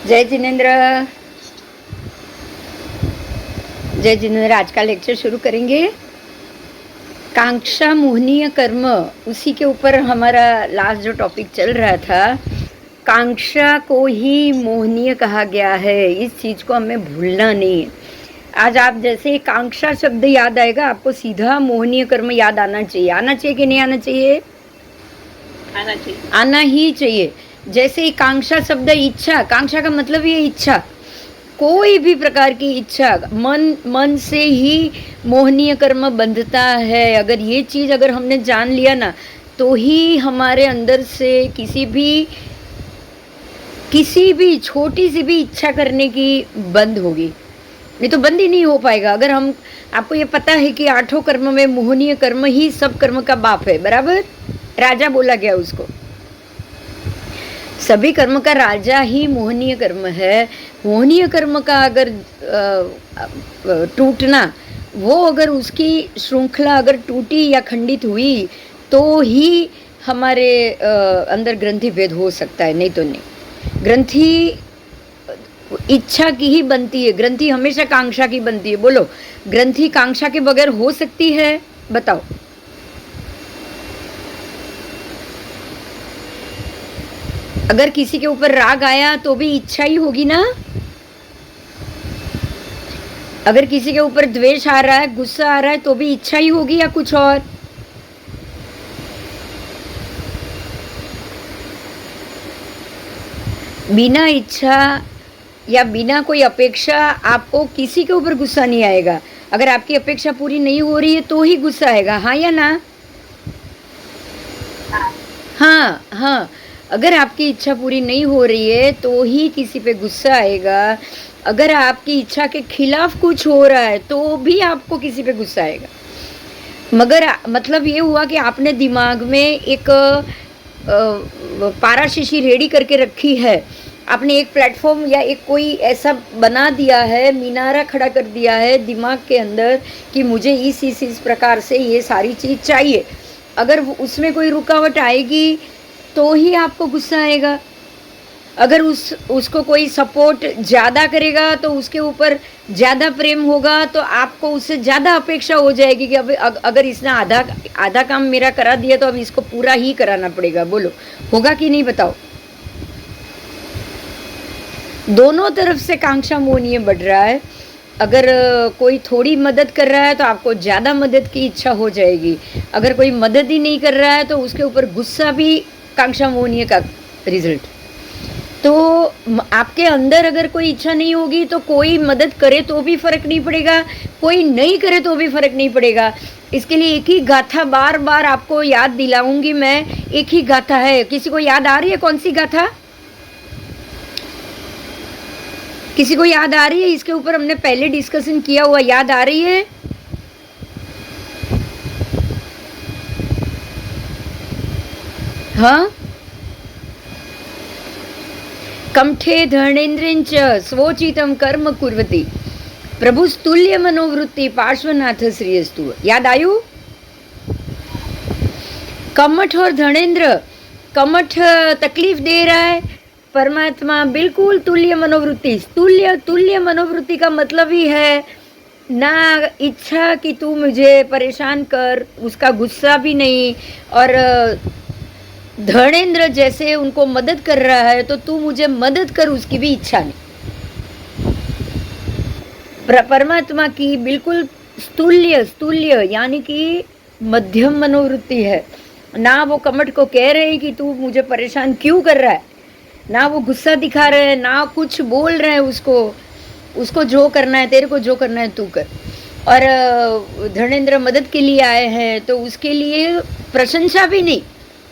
जय जिनेन्द्र। जय जिनेन्द्र। आज का लेक्चर शुरू करेंगे। कांक्षा मोहनीय कर्म, उसी के ऊपर हमारा लास्ट जो टॉपिक चल रहा था। कांक्षा को ही मोहनीय कहा गया है, इस चीज को हमें भूलना नहीं है। आज आप जैसे कांक्षा शब्द याद आएगा, आपको सीधा मोहनीय कर्म याद आना चाहिए। आना चाहिए कि नहीं आना चाहिए? आना चाहिए, आना ही चाहिए। जैसे कांक्षा शब्द इच्छा, कांक्षा का मतलब ये इच्छा, कोई भी प्रकार की इच्छा, मन से ही मोहनीय कर्म बंधता है। अगर ये चीज अगर हमने जान लिया ना, तो ही हमारे अंदर से किसी भी छोटी सी भी इच्छा करने की बंद होगी, नहीं तो बंद ही नहीं हो पाएगा। अगर हम, आपको ये पता है कि 8 कर्म में मोहनीय कर्म ही सब कर्म का बाप है, बराबर? राजा बोला गया उसको, सभी कर्म का राजा ही मोहनीय कर्म है। मोहनीय कर्म का अगर टूटना, वो अगर उसकी श्रृंखला अगर टूटी या खंडित हुई, तो ही हमारे अंदर ग्रंथि भेद हो सकता है, नहीं तो नहीं। ग्रंथि इच्छा की ही बनती है, ग्रंथि हमेशा कांक्षा की बनती है। बोलो, ग्रंथि कांक्षा के बगैर हो सकती है? बताओ। अगर किसी के ऊपर राग आया तो भी इच्छा ही होगी ना? अगर किसी के ऊपर द्वेष आ रहा है, गुस्सा आ रहा है, तो भी इच्छा ही होगी या कुछ और? बिना इच्छा या बिना कोई अपेक्षा आपको किसी के ऊपर गुस्सा नहीं आएगा। अगर आपकी अपेक्षा पूरी नहीं हो रही है तो ही गुस्सा आएगा, हाँ या ना? हाँ हाँ। अगर आपकी इच्छा पूरी नहीं हो रही है तो ही किसी पे गुस्सा आएगा। अगर आपकी इच्छा के खिलाफ कुछ हो रहा है तो भी आपको किसी पे गुस्सा आएगा। मगर मतलब ये हुआ कि आपने दिमाग में एक पारा शीशी रेडी करके रखी है, आपने एक प्लेटफॉर्म या एक कोई ऐसा बना दिया है, मीनारा खड़ा कर दिया है दिमाग के अंदर कि मुझे इस प्रकार से ये सारी चीज़ चाहिए। अगर उसमें कोई रुकावट आएगी तो ही आपको गुस्सा आएगा। अगर उसको कोई सपोर्ट ज़्यादा करेगा तो उसके ऊपर ज़्यादा प्रेम होगा, तो आपको उससे ज़्यादा अपेक्षा हो जाएगी कि अब अगर इसने आधा काम मेरा करा दिया तो अब इसको पूरा ही कराना पड़ेगा। बोलो, होगा कि नहीं? बताओ। दोनों तरफ से कांक्षा मोहनीय बढ़ रहा है। अगर कोई थोड़ी मदद कर रहा है तो आपको ज़्यादा मदद की इच्छा हो जाएगी। अगर कोई मदद ही नहीं कर रहा है तो उसके ऊपर गुस्सा भी कांक्षा मोहनीय का रिजल्ट। तो आपके अंदर अगर कोई इच्छा नहीं होगी तो कोई मदद करे तो भी फर्क नहीं पड़ेगा, कोई नहीं करे तो भी फर्क नहीं पड़ेगा। इसके लिए एक ही गाथा बार बार आपको याद दिलाऊंगी मैं। एक ही गाथा है, किसी को याद आ रही है? कौन सी गाथा? किसी को याद आ रही है? इसके ऊपर हमने पहले डिस्कशन किया हुआ, याद आ रही है? हाँ। कमठे धर्णेन्द्रेंच स्वोचितम कर्म कुर्वती प्रभुस्तुल्य मनोवृत्ति पार्श्वनाथ श्रीयस्तु। याद आयु? कमठ और धर्णेन्द्र, कमठ तकलीफ दे रहा है, परमात्मा बिल्कुल तुल्य मनोवृत्ति। तुल्य मनोवृत्ति का मतलब ही है ना इच्छा कि तू मुझे परेशान कर, उसका गुस्सा भी नहीं, और धर्णेन्द्र जैसे उनको मदद कर रहा है तो तू मुझे मदद कर, उसकी भी इच्छा नहीं। परमात्मा की बिल्कुल स्तुल्य यानी कि मध्यम मनोवृत्ति है। ना वो कमठ को कह रहे हैं कि तू मुझे परेशान क्यों कर रहा है, ना वो गुस्सा दिखा रहे हैं, ना कुछ बोल रहे हैं उसको जो करना है, तेरे को जो करना है तू कर। और धर्णेन्द्र मदद के लिए आए हैं तो उसके लिए प्रशंसा भी नहीं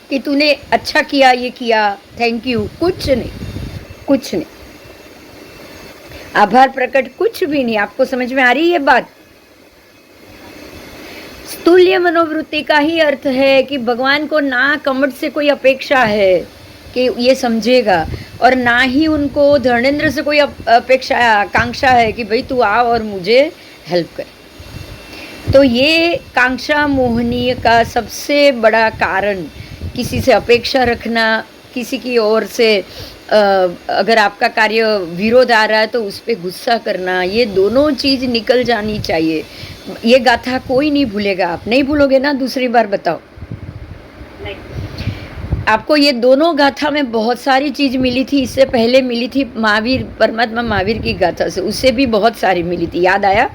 कि तूने अच्छा किया, ये किया, थैंक यू, कुछ नहीं। आभार प्रकट कुछ भी नहीं। आपको समझ में आ रही है बात? स्तुल्य मनोवृत्ति का ही अर्थ है कि भगवान को ना कमठ से कोई अपेक्षा है कि ये समझेगा, और ना ही उनको धर्णेन्द्र से कोई अपेक्षा आकांक्षा है कि भाई तू आ और मुझे हेल्प कर। तो ये कांक्षा मोहनीय का सबसे बड़ा कारण, किसी से अपेक्षा रखना, किसी की ओर से अगर आपका कार्य विरोध आ रहा है तो उस पे गुस्सा करना, ये दोनों चीज़ निकल जानी चाहिए। ये गाथा कोई नहीं भूलेगा। आप नहीं भूलोगे ना? दूसरी बार बताओ। नहीं। आपको ये दोनों गाथा में बहुत सारी चीज़ मिली थी। इससे पहले मिली थी महावीर, परमात्मा महावीर की गाथा से, उससे भी बहुत सारी मिली थी। याद आया?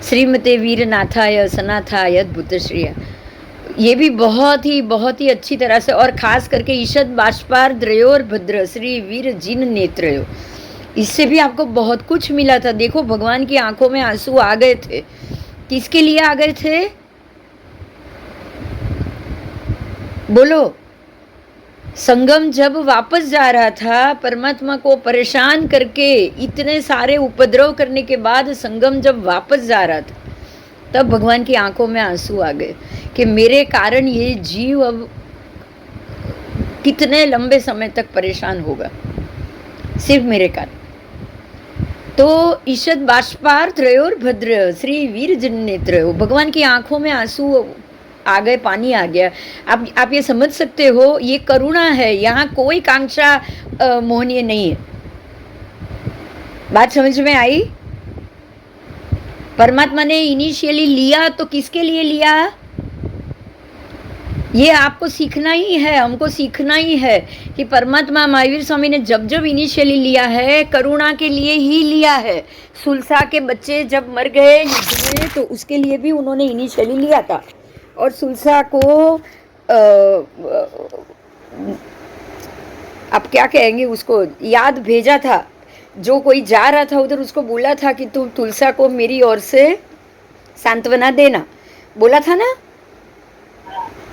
श्रीमते वीरनाथाय सनाथाय अद्भुत श्रिय, ये भी बहुत ही अच्छी तरह से, और खास करके ईशद बाष्पार द्रयोर भद्र श्री वीर जिन नेत्रयो, इससे भी आपको बहुत कुछ मिला था। देखो, भगवान की आंखों में आंसू आ गए थे। किसके लिए आ गए थे? बोलो। संगम जब वापस जा रहा था, परमात्मा को परेशान करके, इतने सारे उपद्रव करने के बाद संगम जब वापस जा रहा था, तब भगवान की आंखों में आंसू आ गए कि मेरे कारण ये जीव अब कितने लंबे समय तक परेशान होगा, सिर्फ मेरे कारण। तो ईशद बाष्पार त्रयोर भद्र श्री वीर जन नेत्रयो, भगवान की आंखों में आंसू आ गए, पानी आ गया। आप ये समझ सकते हो, ये करुणा है, यहाँ कोई कांक्षा मोहनीय नहीं है। बात समझ में आई? परमात्मा ने इनिशियली लिया तो किसके लिए लिया? ये आपको सीखना ही है, हमको सीखना ही है कि परमात्मा महावीर स्वामी ने जब जब इनिशियली लिया है, करुणा के लिए ही लिया है। सुलसा के बच्चे जब मर गए युद्ध में, तो उसके लिए भी उन्होंने इनिशियली लिया था, और सुलसा को आप क्या कहेंगे उसको, याद भेजा था। जो कोई जा रहा था उधर, उसको बोला था कि तुम तुलसा को मेरी ओर से सांत्वना देना, बोला था ना?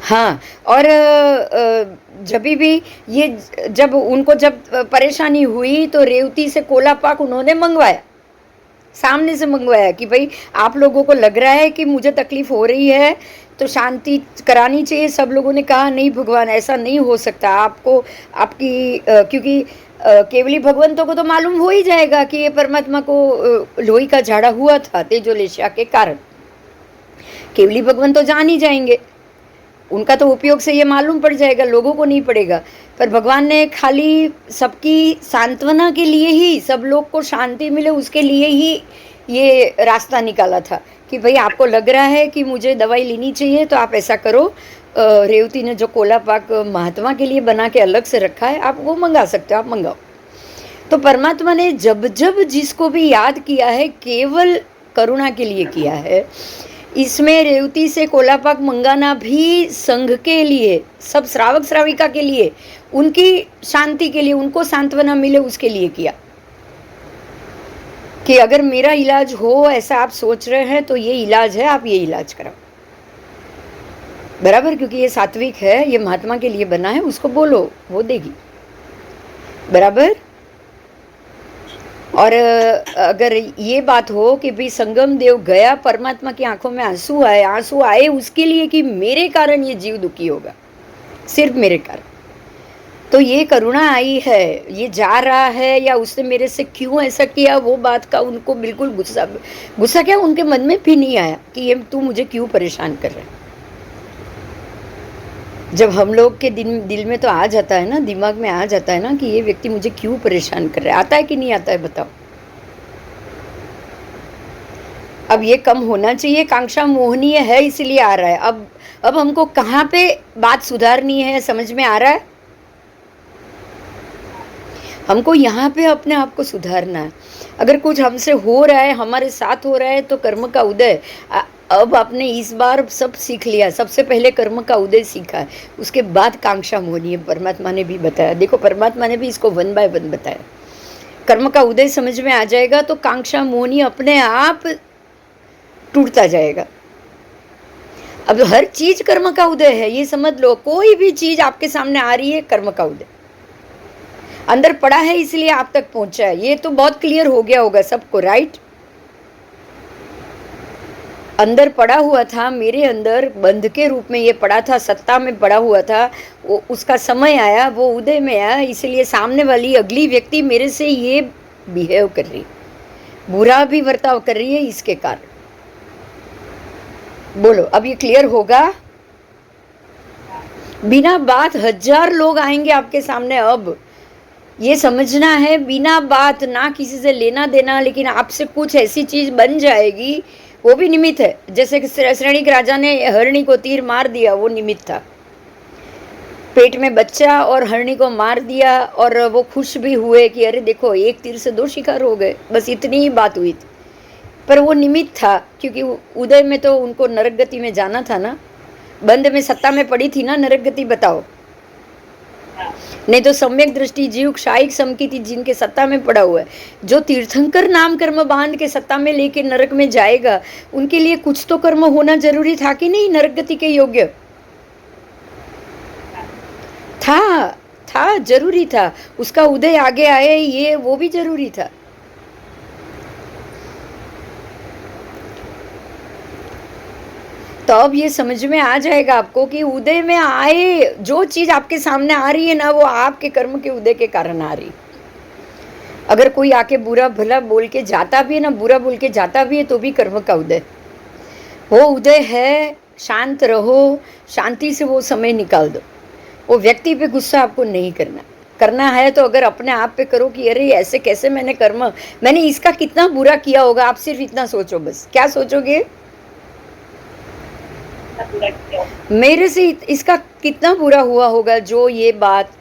हाँ। और जब भी ये, जब उनको जब परेशानी हुई तो रेवती से कोला पाक उन्होंने मंगवाया, सामने से मंगवाया कि भाई आप लोगों को लग रहा है कि मुझे तकलीफ हो रही है तो शांति करानी चाहिए। सब लोगों ने कहा नहीं भगवान, ऐसा नहीं हो सकता, आपको आपकी क्योंकि केवली भगवंतों को तो मालूम हो ही जाएगा कि ये परमात्मा को लोही का झाड़ा हुआ था तेजोलेशिया के कारण। केवली भगवंत तो जान ही जाएंगे, उनका तो उपयोग से ये मालूम पड़ जाएगा, लोगों को नहीं पड़ेगा। पर भगवान ने खाली सबकी सांत्वना के लिए ही, सब लोग को शांति मिले उसके लिए ही ये रास्ता निकाला था कि भाई आपको लग रहा है कि मुझे दवाई लेनी चाहिए तो आप ऐसा करो। रेवती ने जो कोला पाक महात्मा के लिए बना के अलग से रखा है, आप वो मंगा सकते हो, आप मंगाओ। तो परमात्मा ने जब जब जिसको भी याद किया है, केवल करुणा के लिए किया है। इसमें रेवती से कोला पाक मंगाना भी संघ के लिए, सब श्रावक श्राविका के लिए, उनकी शांति के लिए, उनको सांत्वना मिले उसके लिए किया कि अगर मेरा इलाज हो ऐसा आप सोच रहे हैं तो ये इलाज है, आप ये इलाज कराओ, बराबर? क्योंकि ये सात्विक है, ये महात्मा के लिए बना है, उसको बोलो, वो देगी, बराबर? और अगर ये बात हो कि भाई संगम देव गया, परमात्मा की आंखों में आंसू आए उसके लिए कि मेरे कारण ये जीव दुखी होगा, सिर्फ मेरे कारण, तो ये करुणा आई है। ये जा रहा है या उसने मेरे से क्यों ऐसा किया, वो बात का उनको बिल्कुल गुस्सा क्या उनके मन में भी नहीं आया कि ये तू मुझे क्यों परेशान कर रहा है। जब हम लोग के दिल में तो आ जाता है ना, दिमाग में आ जाता है ना कि ये व्यक्ति मुझे क्यों परेशान कर रहा है, आता है कि नहीं आता है, बताओ? अब ये कम होना चाहिए, कांक्षा मोहनीय है इसलिए आ रहा है। अब हमको कहाँ पे बात सुधारनी है, समझ में आ रहा है? हमको यहाँ पे अपने आप को सुधारना है। अगर कुछ हमसे हो रहा है, हमारे साथ हो रहा है, तो कर्म का उदय। अब आपने इस बार सब सीख लिया, सबसे पहले कर्म का उदय सीखा है, उसके बाद कांक्षा मोहनी है। परमात्मा ने भी बताया, देखो परमात्मा ने भी इसको 1 बाय 1 बताया। कर्म का उदय समझ में आ जाएगा तो कांक्षा मोहनी अपने आप टूटता जाएगा। अब हर चीज कर्म का उदय है, ये समझ लो। कोई भी चीज आपके सामने आ रही है, कर्म का उदय अंदर पड़ा है, इसलिए आप तक पहुंचा है। ये तो बहुत क्लियर हो गया होगा सबको, राइट? अंदर पड़ा हुआ था, मेरे अंदर बंध के रूप में ये पड़ा था, सत्ता में पड़ा हुआ था, वो उसका समय आया, वो उदय में आया, इसलिए सामने वाली अगली व्यक्ति मेरे से ये बिहेव कर रही, बुरा भी बर्ताव कर रही है इसके कारण। बोलो, अब ये क्लियर होगा? बिना बात 1000 लोग आएंगे आपके सामने। अब ये समझना है, बिना बात, ना किसी से लेना देना, लेकिन आपसे कुछ ऐसी चीज बन जाएगी, वो भी निमित्त है। जैसे कि श्रेणिक राजा ने हरणी को तीर मार दिया, वो निमित्त था। पेट में बच्चा और हरणी को मार दिया, और वो खुश भी हुए कि अरे देखो, एक तीर से 2 शिकार हो गए, बस इतनी ही बात हुई थी। पर वो निमित्त था, क्योंकि उदय में तो उनको नरक गति में जाना था ना। बंद में सत्ता में पड़ी थी ना नरक गति, बताओ। नहीं तो सम्यक दृष्टि जीव क्षायिक सम की थी, जिनके सत्ता में पड़ा हुआ है। जो तीर्थंकर नाम कर्म बांध के सत्ता में लेके नरक में जाएगा, उनके लिए कुछ तो कर्म होना जरूरी था कि नहीं, नरक गति के योग्य? था जरूरी था। उसका उदय आगे आए, ये वो भी जरूरी था। तो अब ये समझ में आ जाएगा आपको कि उदय में आए, जो चीज आपके सामने आ रही है ना, वो आपके कर्म के उदय के कारण आ रही। अगर कोई आके बुरा भला बोल के जाता भी है ना, बुरा बोल के जाता भी है, तो भी कर्म का उदय, वो उदय है। शांत रहो, शांति से वो समय निकाल दो। वो व्यक्ति पे गुस्सा आपको नहीं करना है तो अगर अपने आप पे करो कि अरे ऐसे कैसे मैंने इसका कितना बुरा किया होगा। आप सिर्फ इतना सोचो, बस क्या सोचोगे, मेरे से इसका कितना बुरा हुआ होगा, जो ये बात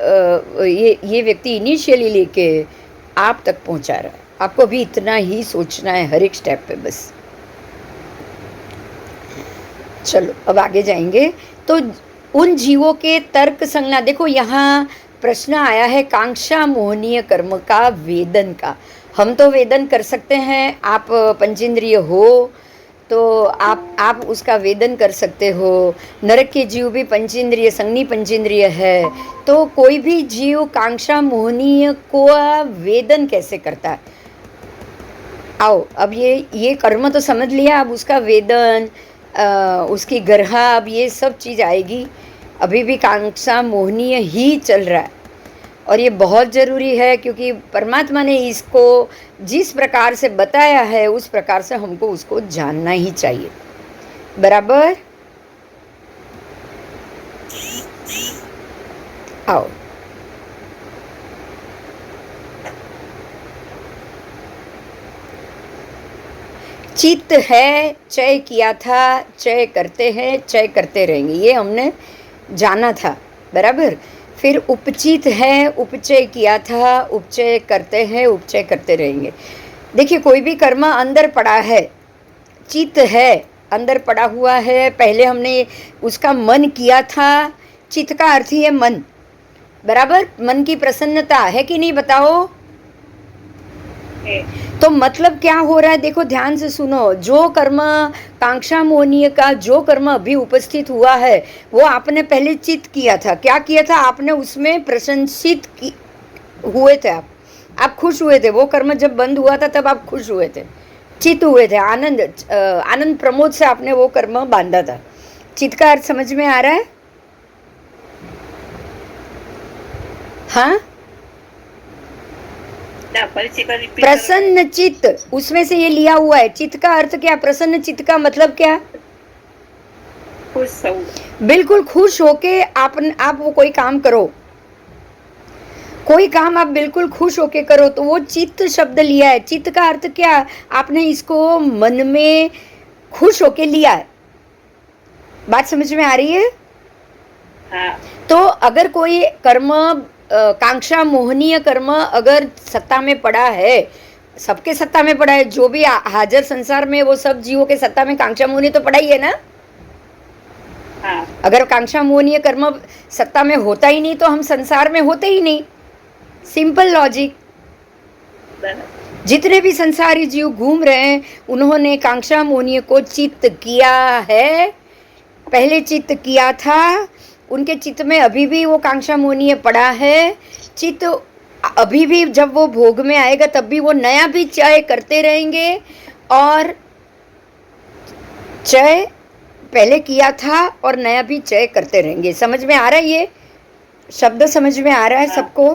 ये व्यक्ति इनिशियली लेके आप तक पहुंचा रहा है। आपको भी इतना ही सोचना है हर एक स्टेप पे, बस। चलो अब आगे जाएंगे। तो उन जीवों के तर्क संज्ञा, देखो यहाँ प्रश्न आया है कांक्षा मोहनीय कर्म का वेदन का। हम तो वेदन कर सकते हैं, आप पंचेंद्रिय हो तो आप उसका वेदन कर सकते हो। नरक के जीव भी पंचेंद्रिय, संज्ञी पंचेंद्रिय है। तो कोई भी जीव कांक्षा मोहनीय को वेदन कैसे करता है? आओ, अब ये कर्म तो समझ लिया, अब उसका वेदन, उसकी गर्हा, अब ये सब चीज़ आएगी। अभी भी कांक्षा मोहनीय ही चल रहा है, और ये बहुत ज़रूरी है, क्योंकि परमात्मा ने इसको जिस प्रकार से बताया है, उस प्रकार से हमको उसको जानना ही चाहिए। बराबर? आओ, चित्त है, चय किया था, चय करते हैं, चय करते रहेंगे, ये हमने जाना था। बराबर? फिर उपचित है, उपचय किया था, उपचय करते हैं, उपचय करते रहेंगे। देखिए, कोई भी कर्म अंदर पड़ा है, चित्त है, अंदर पड़ा हुआ है, पहले हमने उसका मन किया था। चित्त का अर्थ ही है मन। बराबर? मन की प्रसन्नता है कि नहीं, बताओ। तो मतलब क्या हो रहा है, देखो ध्यान से सुनो। जो कर्म कांक्षा मोहनीय का जो कर्म अभी उपस्थित हुआ है, वो आपने पहले चित्त किया था। क्या किया था आपने? उसमें प्रशंसित हुए थे, आप खुश हुए थे। वो कर्म जब बंद हुआ था तब आप खुश हुए थे, चित्त हुए थे, आनंद प्रमोद से आपने वो कर्म बांधा था। चित्त का अर्थ समझ में आ रहा है? हाँ, प्रसन्न चित्त, उसमें से ये लिया हुआ है। चित्त का अर्थ क्या? प्रसन्न चित्त का मतलब क्या? खुश हो, बिल्कुल खुश होके आप वो कोई काम करो, कोई काम आप बिल्कुल खुश होके करो, तो वो चित्त शब्द लिया है। चित्त का अर्थ क्या? आपने इसको मन में खुश होके लिया है। बात समझ में आ रही है? हाँ। तो अगर कोई कर्म कांक्षा मोहनीय कर्म अगर सत्ता में पड़ा है, सबके सत्ता में पड़ा है, जो भी हाजिर संसार में, वो सब जीवों के सत्ता में कांक्षा मोहनीय तो पड़ा ही है ना। हाँ। अगर कांक्षा मोहनीय कर्म सत्ता में होता ही नहीं, तो हम संसार में होते ही नहीं। Simple logic. जितने भी संसारी जीव घूम रहे हैं, उन्होंने कांक्षा मोहनीय को चित्त किया है, पहले चित्त किया था। उनके चित्त में अभी भी वो कांक्षा मोहनीय पड़ा है। चित्त अभी भी जब वो भोग में आएगा, तब भी वो नया भी चय करते रहेंगे, और चय पहले किया था और नया भी चय करते रहेंगे। समझ में आ रहा है? ये शब्द समझ में आ रहा है सबको?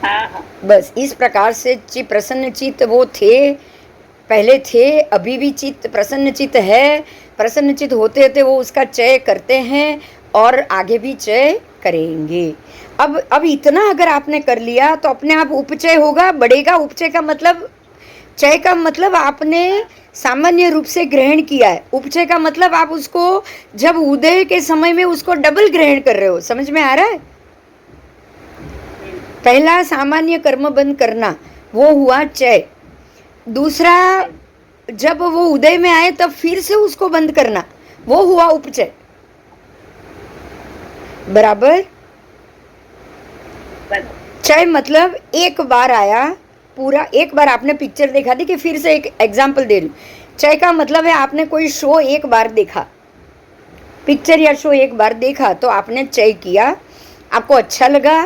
हाँ। बस इस प्रकार से प्रसन्न चित्त वो थे, पहले थे, अभी भी चित्त प्रसन्न चित्त है, प्रसन्न चित्त होते होते वो उसका चय करते हैं और आगे भी चय करेंगे। अब इतना अगर आपने कर लिया तो अपने आप उपचय होगा, बढ़ेगा। उपचय का मतलब, चय का मतलब आपने सामान्य रूप से ग्रहण किया है, उपचय का मतलब आप उसको जब उदय के समय में उसको डबल ग्रहण कर रहे हो। समझ में आ रहा है? पहला सामान्य कर्म बंद करना, वो हुआ चय। दूसरा, जब वो उदय में आए तब फिर से उसको बंद करना, वो हुआ उपचय। बराबर? चय मतलब एक बार आया पूरा, एक बार आपने पिक्चर देखा थी, कि फिर से एक एग्जाम्पल दे रही हूँ। चय का मतलब है आपने कोई शो एक बार देखा, पिक्चर या शो एक बार देखा तो आपने चय किया, आपको अच्छा लगा,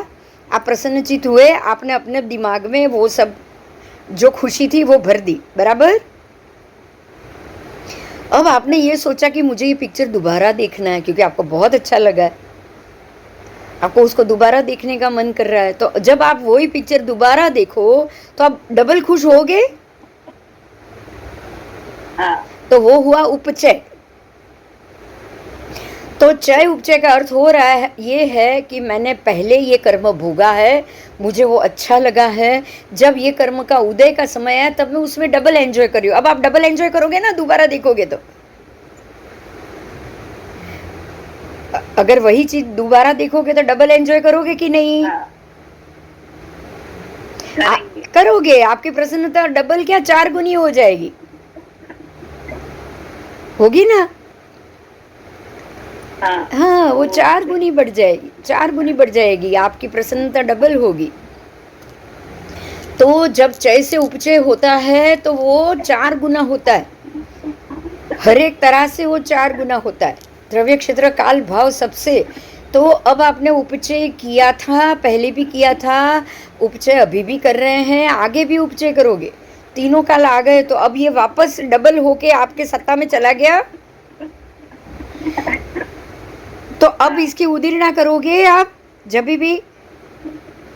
आप प्रसन्नचित हुए, आपने अपने दिमाग में वो सब जो खुशी थी वो भर दी। बराबर? अब आपने ये सोचा कि मुझे ये पिक्चर दोबारा देखना है, क्योंकि आपको बहुत अच्छा लगा है, आपको उसको दोबारा देखने का मन कर रहा है। तो जब आप वही पिक्चर दोबारा देखो तो आप डबल खुश होगे। तो वो हुआ उपचय। तो चय उपचय का अर्थ हो रहा है, ये है कि मैंने पहले ये कर्म भोगा है, मुझे वो अच्छा लगा है, जब ये कर्म का उदय का समय है तब मैं उसमें डबल एंजॉय कर रही हूँ। अब आप डबल एंजॉय करोगे ना दोबारा देखोगे तो, अगर वही चीज दोबारा देखोगे तो डबल एंजॉय करोगे कि नहीं? करोगे। आपकी प्रसन्नता डबल क्या 4 गुनी हो जाएगी, होगी ना? हाँ, वो 4 गुनी बढ़ जाएगी, 4 गुनी बढ़ जाएगी, आपकी प्रसन्नता डबल होगी। तो जब चय से उपचय होता है तो वो 4 गुना होता है, हर एक तरह से वो 4 गुना होता है, द्रव्य क्षेत्र काल भाव सबसे। तो अब आपने उपचय किया था, पहले भी किया था, उपचय अभी भी कर रहे हैं, आगे भी उपचय करोगे, तीनों काल आ गए तो अब ये वापस डबल होके आपके सत्ता में चला गया। तो अब इसकी उदीर्णा करोगे आप जब भी,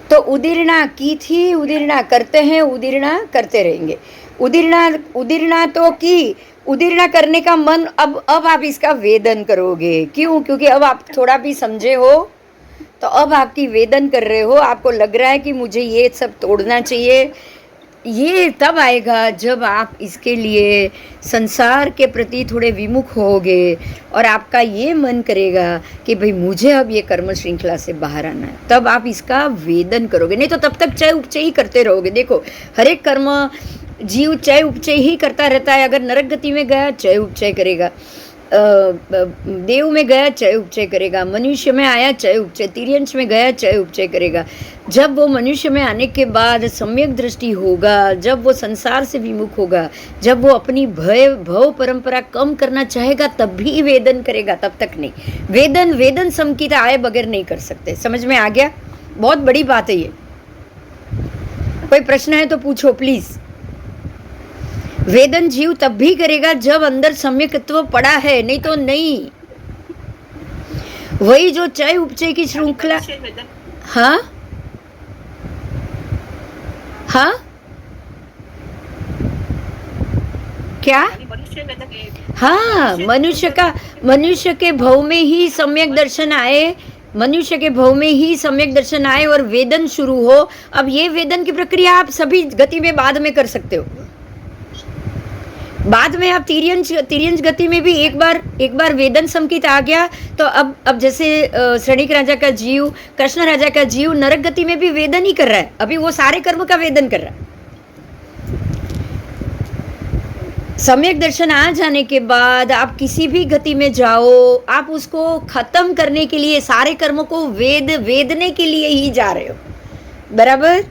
तो उदीर्णा की थी, उदीर्णा करते हैं, उदीर्णा करते रहेंगे। उदीर्णा तो की, उदीर्णा करने का मन, अब आप इसका वेदन करोगे। क्यों? क्योंकि अब आप थोड़ा भी समझे हो, तो अब आपकी वेदन कर रहे हो, आपको लग रहा है कि मुझे ये सब तोड़ना चाहिए। ये तब आएगा जब आप इसके लिए संसार के प्रति थोड़े विमुख होगे और आपका ये मन करेगा कि भाई मुझे अब ये कर्म श्रृंखला से बाहर आना है, तब आप इसका वेदन करोगे। नहीं तो तब तक चय उपचय ही करते रहोगे। देखो, हर एक कर्म जीव चय उपचय ही करता रहता है। अगर नरक गति में गया चय उपचय करेगा, देव में गया चय उपचय करेगा, मनुष्य में आया चय उपचय, तिर्यंश में गया चय उपचय करेगा। जब वो मनुष्य में आने के बाद सम्यक दृष्टि होगा, जब वो संसार से विमुख होगा, जब वो अपनी भव परंपरा कम करना चाहेगा तब भी वेदन करेगा, तब तक नहीं। वेदन समकिता आए बगैर नहीं कर सकते। समझ में आ गया? बहुत बड़ी बात है ये। कोई प्रश्न है तो पूछो प्लीज। वेदन जीव तब भी करेगा जब अंदर सम्यकत्व पड़ा है, नहीं तो नहीं। वही जो चय उपचय की श्रृंखला। हाँ हाँ, क्या? हाँ, मनुष्य के भव में ही सम्यक दर्शन आए, मनुष्य के भव में ही सम्यक दर्शन आए और वेदन शुरू हो। अब ये वेदन की प्रक्रिया आप सभी गति में बाद में कर सकते हो। बाद में आप तिर्यंश गति में भी एक बार वेदन संकित आ गया तो अब जैसे श्रेणिक राजा का जीव, कृष्ण राजा का जीव नरक गति में भी वेदन ही कर रहा है, अभी वो सारे कर्म का वेदन कर रहा है। सम्यक दर्शन आ जाने के बाद आप किसी भी गति में जाओ, आप उसको खत्म करने के लिए, सारे कर्मों को वेदने के लिए ही जा रहे हो। बराबर?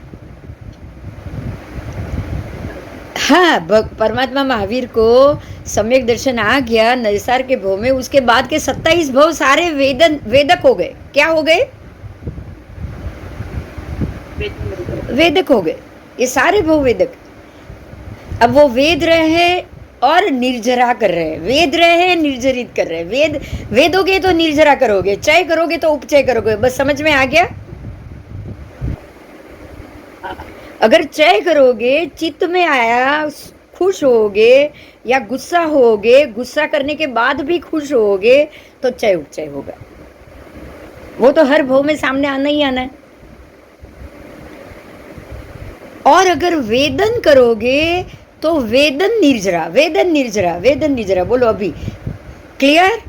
हाँ, परमात्मा महावीर को सम्यक दर्शन आ गया नरसार के भव में, उसके बाद के 27 भव सारे वेदक हो गए। क्या हो गए? वेदक हो गए, ये सारे भव वेदक। अब वो वेद रहे हैं और निर्जरा कर रहे हैं, वेद रहे हैं निर्जरित कर रहे हैं। वेदोगे तो निर्जरा करोगे, चय करोगे तो उपचय करोगे। बस समझ में आ गया? अगर चय करोगे, चित्त में आया, खुश होगे या गुस्सा होगे, गुस्सा करने के बाद भी खुश होगे, तो चय उपचय होगा। वो तो हर भाव में सामने आना ही आना है। और अगर वेदन करोगे तो वेदन निर्जरा, वेदन निर्जरा, वेदन निर्जरा, बोलो अभी क्लियर?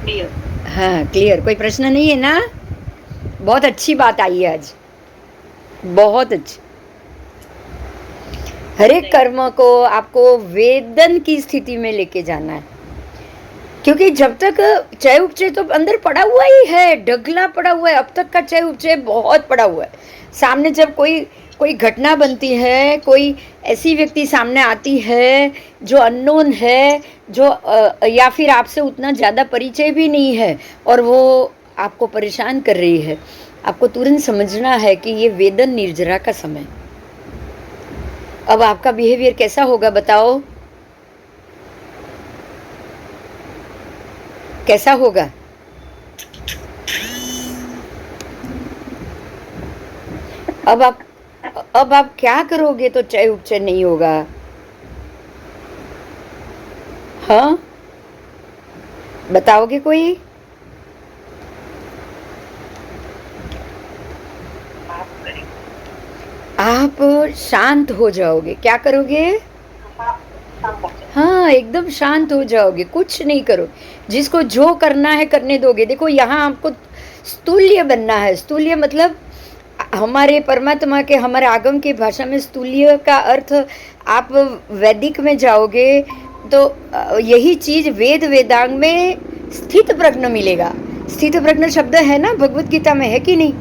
क्लियर। हाँ क्लियर, कोई प्रश्न नहीं है ना? बहुत अच्छी बात आई है आज, बहुत अच्छी। हर एक कर्म को आपको वेदन की स्थिति में लेके जाना है, क्योंकि जब तक चय उपचय तो अंदर पड़ा हुआ ही है, ढगला पड़ा हुआ है, अब तक का चय उपचय बहुत पड़ा हुआ है। सामने जब कोई कोई घटना बनती है, कोई ऐसी व्यक्ति सामने आती है जो अननोन है, जो या फिर आपसे उतना ज़्यादा परिचय भी नहीं है, और वो आपको परेशान कर रही है, आपको तुरंत समझना है कि ये वेदन निर्जरा का समय। अब आपका बिहेवियर कैसा होगा बताओ, कैसा होगा? अब आप क्या करोगे तो चय उपचय नहीं होगा? हाँ बताओगे कोई? आप करें। आप शांत हो जाओगे। क्या करोगे? हाँ एकदम शांत हो जाओगे, कुछ नहीं करो, जिसको जो करना है करने दोगे। देखो यहाँ आपको स्तुल्य बनना है। स्तुल्य मतलब हमारे परमात्मा के, हमारे आगम की भाषा में स्तुल्य का अर्थ, आप वैदिक में जाओगे तो यही चीज वेद वेदांग में स्थित प्रज्ञ मिलेगा। स्थित प्रज्ञ शब्द है ना भगवत गीता में, है कि नहीं?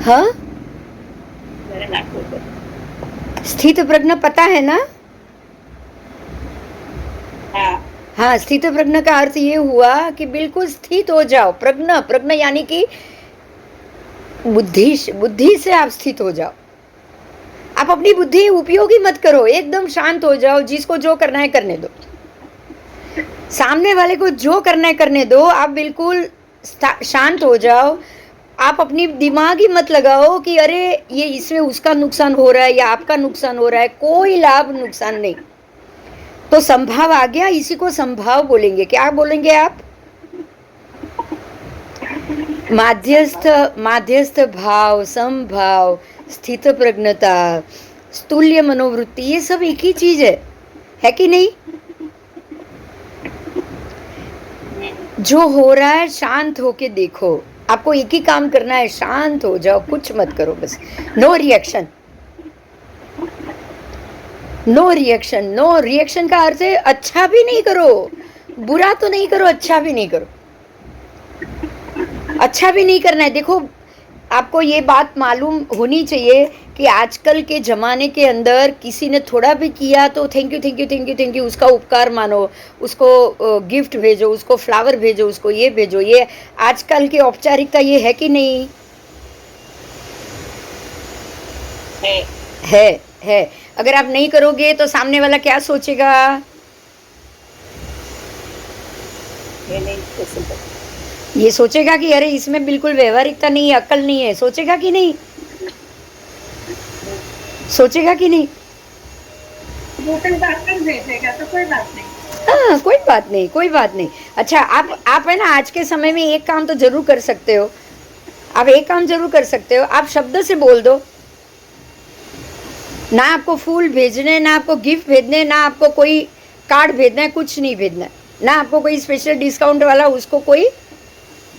हाँ स्थित प्रज्ञ पता है ना? हाँ स्थित प्रज्ञ का अर्थ ये हुआ कि बिल्कुल स्थित हो जाओ। प्रज्ञ, प्रज्ञ यानी कि बुद्धि से आप स्थित हो जाओ। आप अपनी बुद्धि उपयोगी मत करो, एकदम शांत हो जाओ, जिसको जो करना है करने दो, सामने वाले को जो करना है करने दो, आप बिल्कुल शांत हो जाओ। आप अपनी दिमाग ही मत लगाओ कि अरे ये इसमें उसका नुकसान हो रहा है या आपका नुकसान हो रहा है, कोई लाभ नुकसान नहीं। तो संभाव आ गया, इसी को संभाव बोलेंगे। क्या बोलेंगे आप? माध्यस्थ भाव, समभाव, स्थित प्रज्ञता, स्तुल्य मनोवृत्ति, ये सब एक ही चीज है कि नहीं? जो हो रहा है शांत होके देखो। आपको एक ही काम करना है, शांत हो जाओ, कुछ मत करो, बस no reaction. No reaction, no reaction का अर्थ है अच्छा भी नहीं करो, बुरा तो नहीं करो, अच्छा भी नहीं करो। अच्छा भी नहीं करना है। देखो आपको ये बात मालूम होनी चाहिए कि आजकल के ज़माने के अंदर किसी ने थोड़ा भी किया तो thank you thank you thank you thank you, उसका उपकार मानो, उसको गिफ्ट भेजो, उसको फ्लावर भेजो, उसको ये भेजो। ये आजकल की औपचारिकता ये है कि नहीं? है। अगर आप नहीं करोगे तो सामने वाला क्या सोचेगा? ये सोचेगा कि अरे इसमें बिल्कुल व्यवहारिकता नहीं है, अक्ल नहीं है। सोचेगा कि नहीं? सोचेगा कि नहीं? भेजेगा तो कोई बात नहीं। हाँ कोई बात नहीं। अच्छा आप है ना, आज के समय में एक काम तो जरूर कर सकते हो। आप एक काम जरूर कर सकते हो, आप शब्द से बोल दो। ना आपको फूल भेजने, ना आपको गिफ्ट भेजने, ना आपको कोई कार्ड भेजना है, कुछ नहीं भेजना है, ना आपको कोई स्पेशल डिस्काउंट वाला उसको कोई।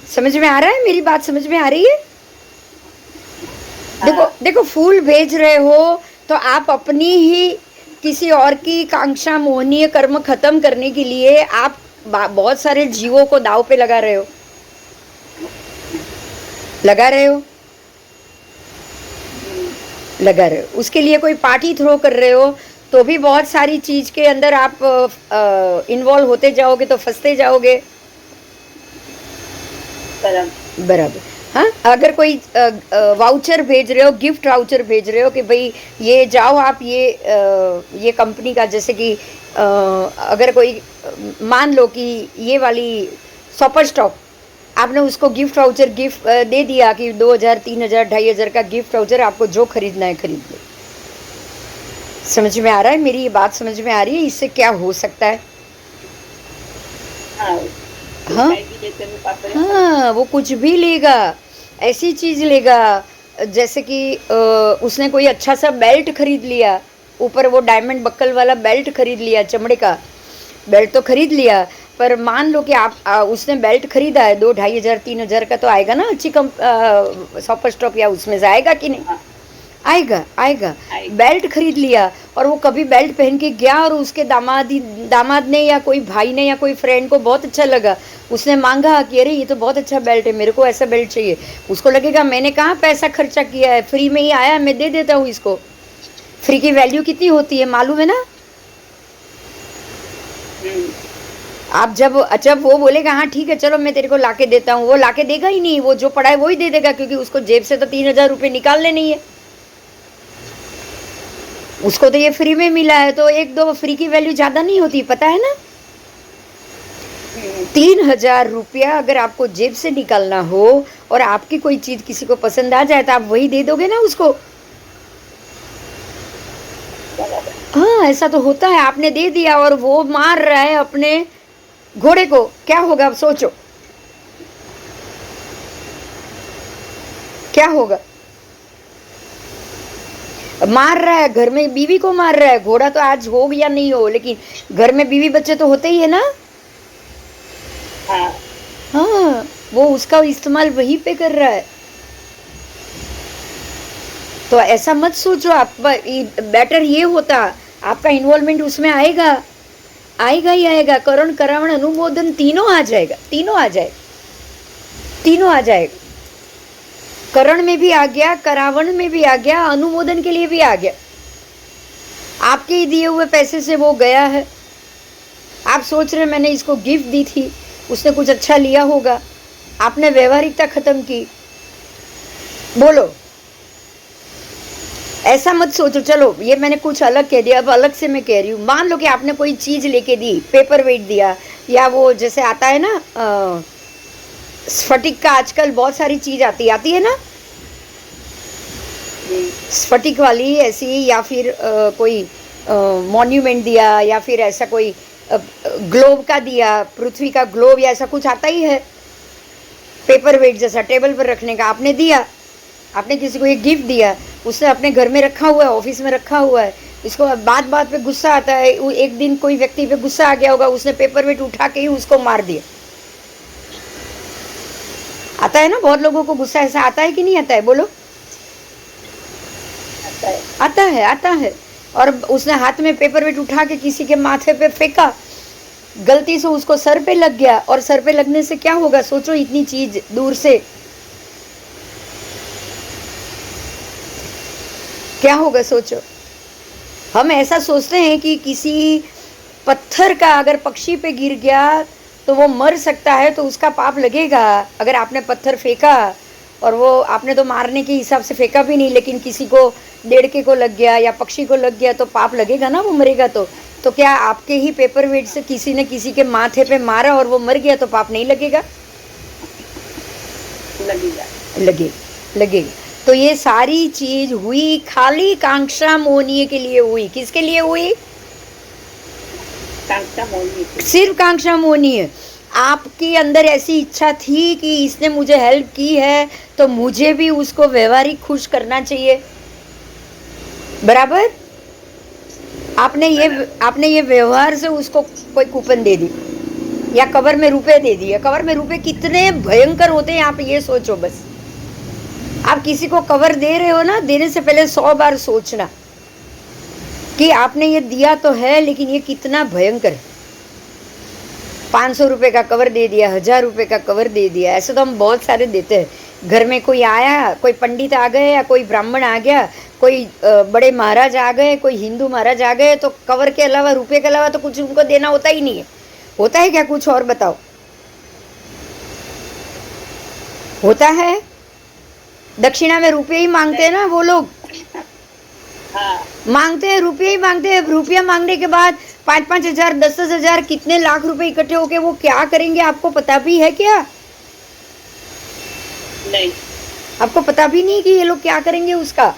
समझ में आ रहा है? मेरी बात समझ में आ रही है? देखो फूल भेज रहे हो तो आप अपनी ही किसी और की कांक्षा, मोहनीय कर्म खत्म करने के लिए आप बहुत सारे जीवों को दाव पे लगा रहे हो। उसके लिए कोई पार्टी थ्रो कर रहे हो तो भी बहुत सारी चीज के अंदर आप इन्वॉल्व होते जाओगे तो फंसते जाओगे। बराबर। हाँ अगर कोई वाउचर भेज रहे हो, गिफ्ट वाउचर भेज रहे हो कि भाई ये जाओ आप ये कंपनी का, जैसे कि अगर कोई मान लो कि ये वाली सुपर स्टॉक आपने उसको गिफ्ट वाउचर गिफ्ट दे दिया कि 2000 3000 2500 का गिफ्ट वाउचर, आपको जो खरीदना है खरीद लो। समझ में आ रहा है मेरी ये बात? समझ में आ रही है इससे क्या हो सकता है? हाँ हाँ मिठाई भी देते हैं पापा। हाँ, वो कुछ भी लेगा, ऐसी चीज लेगा जैसे कि उसने कोई अच्छा सा बेल्ट खरीद लिया, ऊपर वो डायमंड बक्कल वाला बेल्ट खरीद लिया, चमड़े का बेल्ट तो खरीद लिया, पर मान लो कि आप उसने बेल्ट खरीदा है 2 2500 3000 का, तो आएगा ना अच्छी शॉपर स्टॉप या उसमें से आएगा कि नहीं? हाँ आएगा आएगा। आएगा। बेल्ट खरीद लिया और वो कभी बेल्ट पहन के गया और उसके दामाद ने या कोई भाई ने या कोई फ्रेंड को बहुत अच्छा लगा, उसने मांगा कि अरे ये तो बहुत अच्छा बेल्ट है, मेरे को ऐसा बेल्ट चाहिए। उसको लगेगा मैंने कहाँ पैसा खर्चा किया है, फ्री में ही आया, मैं दे देता हूँ इसको। फ्री की वैल्यू कितनी होती है मालूम है ना? आप जब वो बोलेगा हाँ ठीक है चलो मैं तेरे को लाके देता हूँ, वो लाके देगा ही नहीं, वो जो पड़ा है वो ही दे देगा, क्योंकि उसको जेब से तो 3000 रुपये निकालने नहीं है, उसको तो ये फ्री में मिला है। तो एक दो फ्री की वैल्यू ज्यादा नहीं होती, पता है ना? 3000 रुपया अगर आपको जेब से निकालना हो और आपकी कोई चीज किसी को पसंद आ जाए तो आप वही दे दोगे ना उसको। हाँ ऐसा तो होता है। आपने दे दिया और वो मार रहा है अपने घोड़े को, क्या होगा अब सोचो, क्या होगा? मार रहा है, घर में बीवी को मार रहा है। घोड़ा तो आज हो या नहीं हो, लेकिन घर में बीवी बच्चे तो होते ही है ना। हाँ हाँ, वो उसका इस्तेमाल वहीं पे कर रहा है। तो ऐसा मत सोचो आप, बेटर ये होता आपका इन्वॉल्वमेंट उसमें आएगा, आएगा ही आएगा। करण करावण अनुमोदन तीनों आ जाएगा, तीनों आ जाएगा, तीनों आ जाएगा। करण में भी आ गया, करावण में भी आ गया, अनुमोदन के लिए भी आ गया। आपके ही दिए हुए पैसे से वो गया है। आप सोच रहे मैंने इसको गिफ्ट दी थी, उसने कुछ अच्छा लिया होगा, आपने व्यवहारिकता खत्म की। बोलो, ऐसा मत सोचो। चलो ये मैंने कुछ अलग कह दिया, अब अलग से मैं कह रही हूँ। मान लो कि आपने कोई चीज लेके दी, पेपर वेट दिया, या वो जैसे आता है ना स्फटिक का, आजकल बहुत सारी चीज आती है ना स्फटिक वाली ऐसी, या फिर कोई मॉन्यूमेंट दिया, या फिर ऐसा कोई ग्लोब का दिया, पृथ्वी का ग्लोब या ऐसा कुछ आता ही है, पेपर वेट जैसा टेबल पर रखने का। आपने दिया, आपने किसी को एक गिफ्ट दिया, उसने अपने घर में रखा हुआ है, ऑफिस में रखा हुआ है, इसको बात बात पे गुस्सा आता है। एक दिन कोई व्यक्ति पे गुस्सा आ गया होगा, उसने पेपर वेट उठा के ही उसको मार दिया। आता है ना, बहुत लोगों को गुस्सा ऐसा आता है कि नहीं आता है? बोलो। आता है, आता है। और उसने हाथ में पेपर वेट उठा के किसी के माथे पे फेंका, गलती से उसको सर पे लग गया, और सर पे लगने से क्या होगा सोचो, इतनी चीज दूर से क्या होगा सोचो। हम ऐसा सोचते हैं कि किसी पत्थर का अगर पक्षी पे गिर गया तो वो मर सकता है, तो उसका पाप लगेगा। अगर आपने पत्थर फेंका और वो आपने तो मारने के हिसाब से फेंका भी नहीं, लेकिन किसी को डेढ़के को लग गया या पक्षी को लग गया तो पाप लगेगा ना, वो मरेगा। तो क्या आपके ही पेपर वेट से किसी ने किसी के माथे पे मारा और वो मर गया तो पाप नहीं लगेगा? लगेगा, लगेगा, लगेगा। तो ये सारी चीज हुई खाली कांक्षा मोहनीय के लिए हुई। किसके लिए हुई? कांक्षा मोहनी। सिर्फ कांक्षा मोहनीय। आपके अंदर ऐसी इच्छा थी कि इसने मुझे हेल्प की है तो मुझे भी उसको व्यवहारिक खुश करना चाहिए, बराबर? आपने ये व्यवहार से उसको कोई कूपन दे दी या कवर में रुपए दे दिए। कवर में रुपए कितने भयंकर होते हैं आप ये सोचो। बस आप किसी को कवर दे रहे हो ना, देने से पहले 100 बार सोचना कि आपने ये दिया तो है, लेकिन ये कितना भयंकर है। 500 रुपये का कवर दे दिया, 1000 रुपये का कवर दे दिया, ऐसे तो हम बहुत सारे देते हैं। घर में कोई आया, कोई पंडित आ गए या कोई ब्राह्मण आ गया, कोई बड़े महाराज आ गए, कोई हिंदू महाराज आ गए, तो कवर के अलावा, रुपये के अलावा तो कुछ उनको देना होता ही नहीं है। होता है क्या कुछ? और बताओ, होता है? दक्षिणा में रुपये ही मांगते हैं ना वो लोग। हाँ मांगते हैं, रुपये ही मांगते हैं। रुपया मांगने के बाद 5-5 हजार, 10-10 हजार, कितने लाख रुपए इकट्ठे होके वो क्या करेंगे आपको पता भी है क्या? नहीं। आपको पता भी नहीं कि ये लोग क्या करेंगे उसका।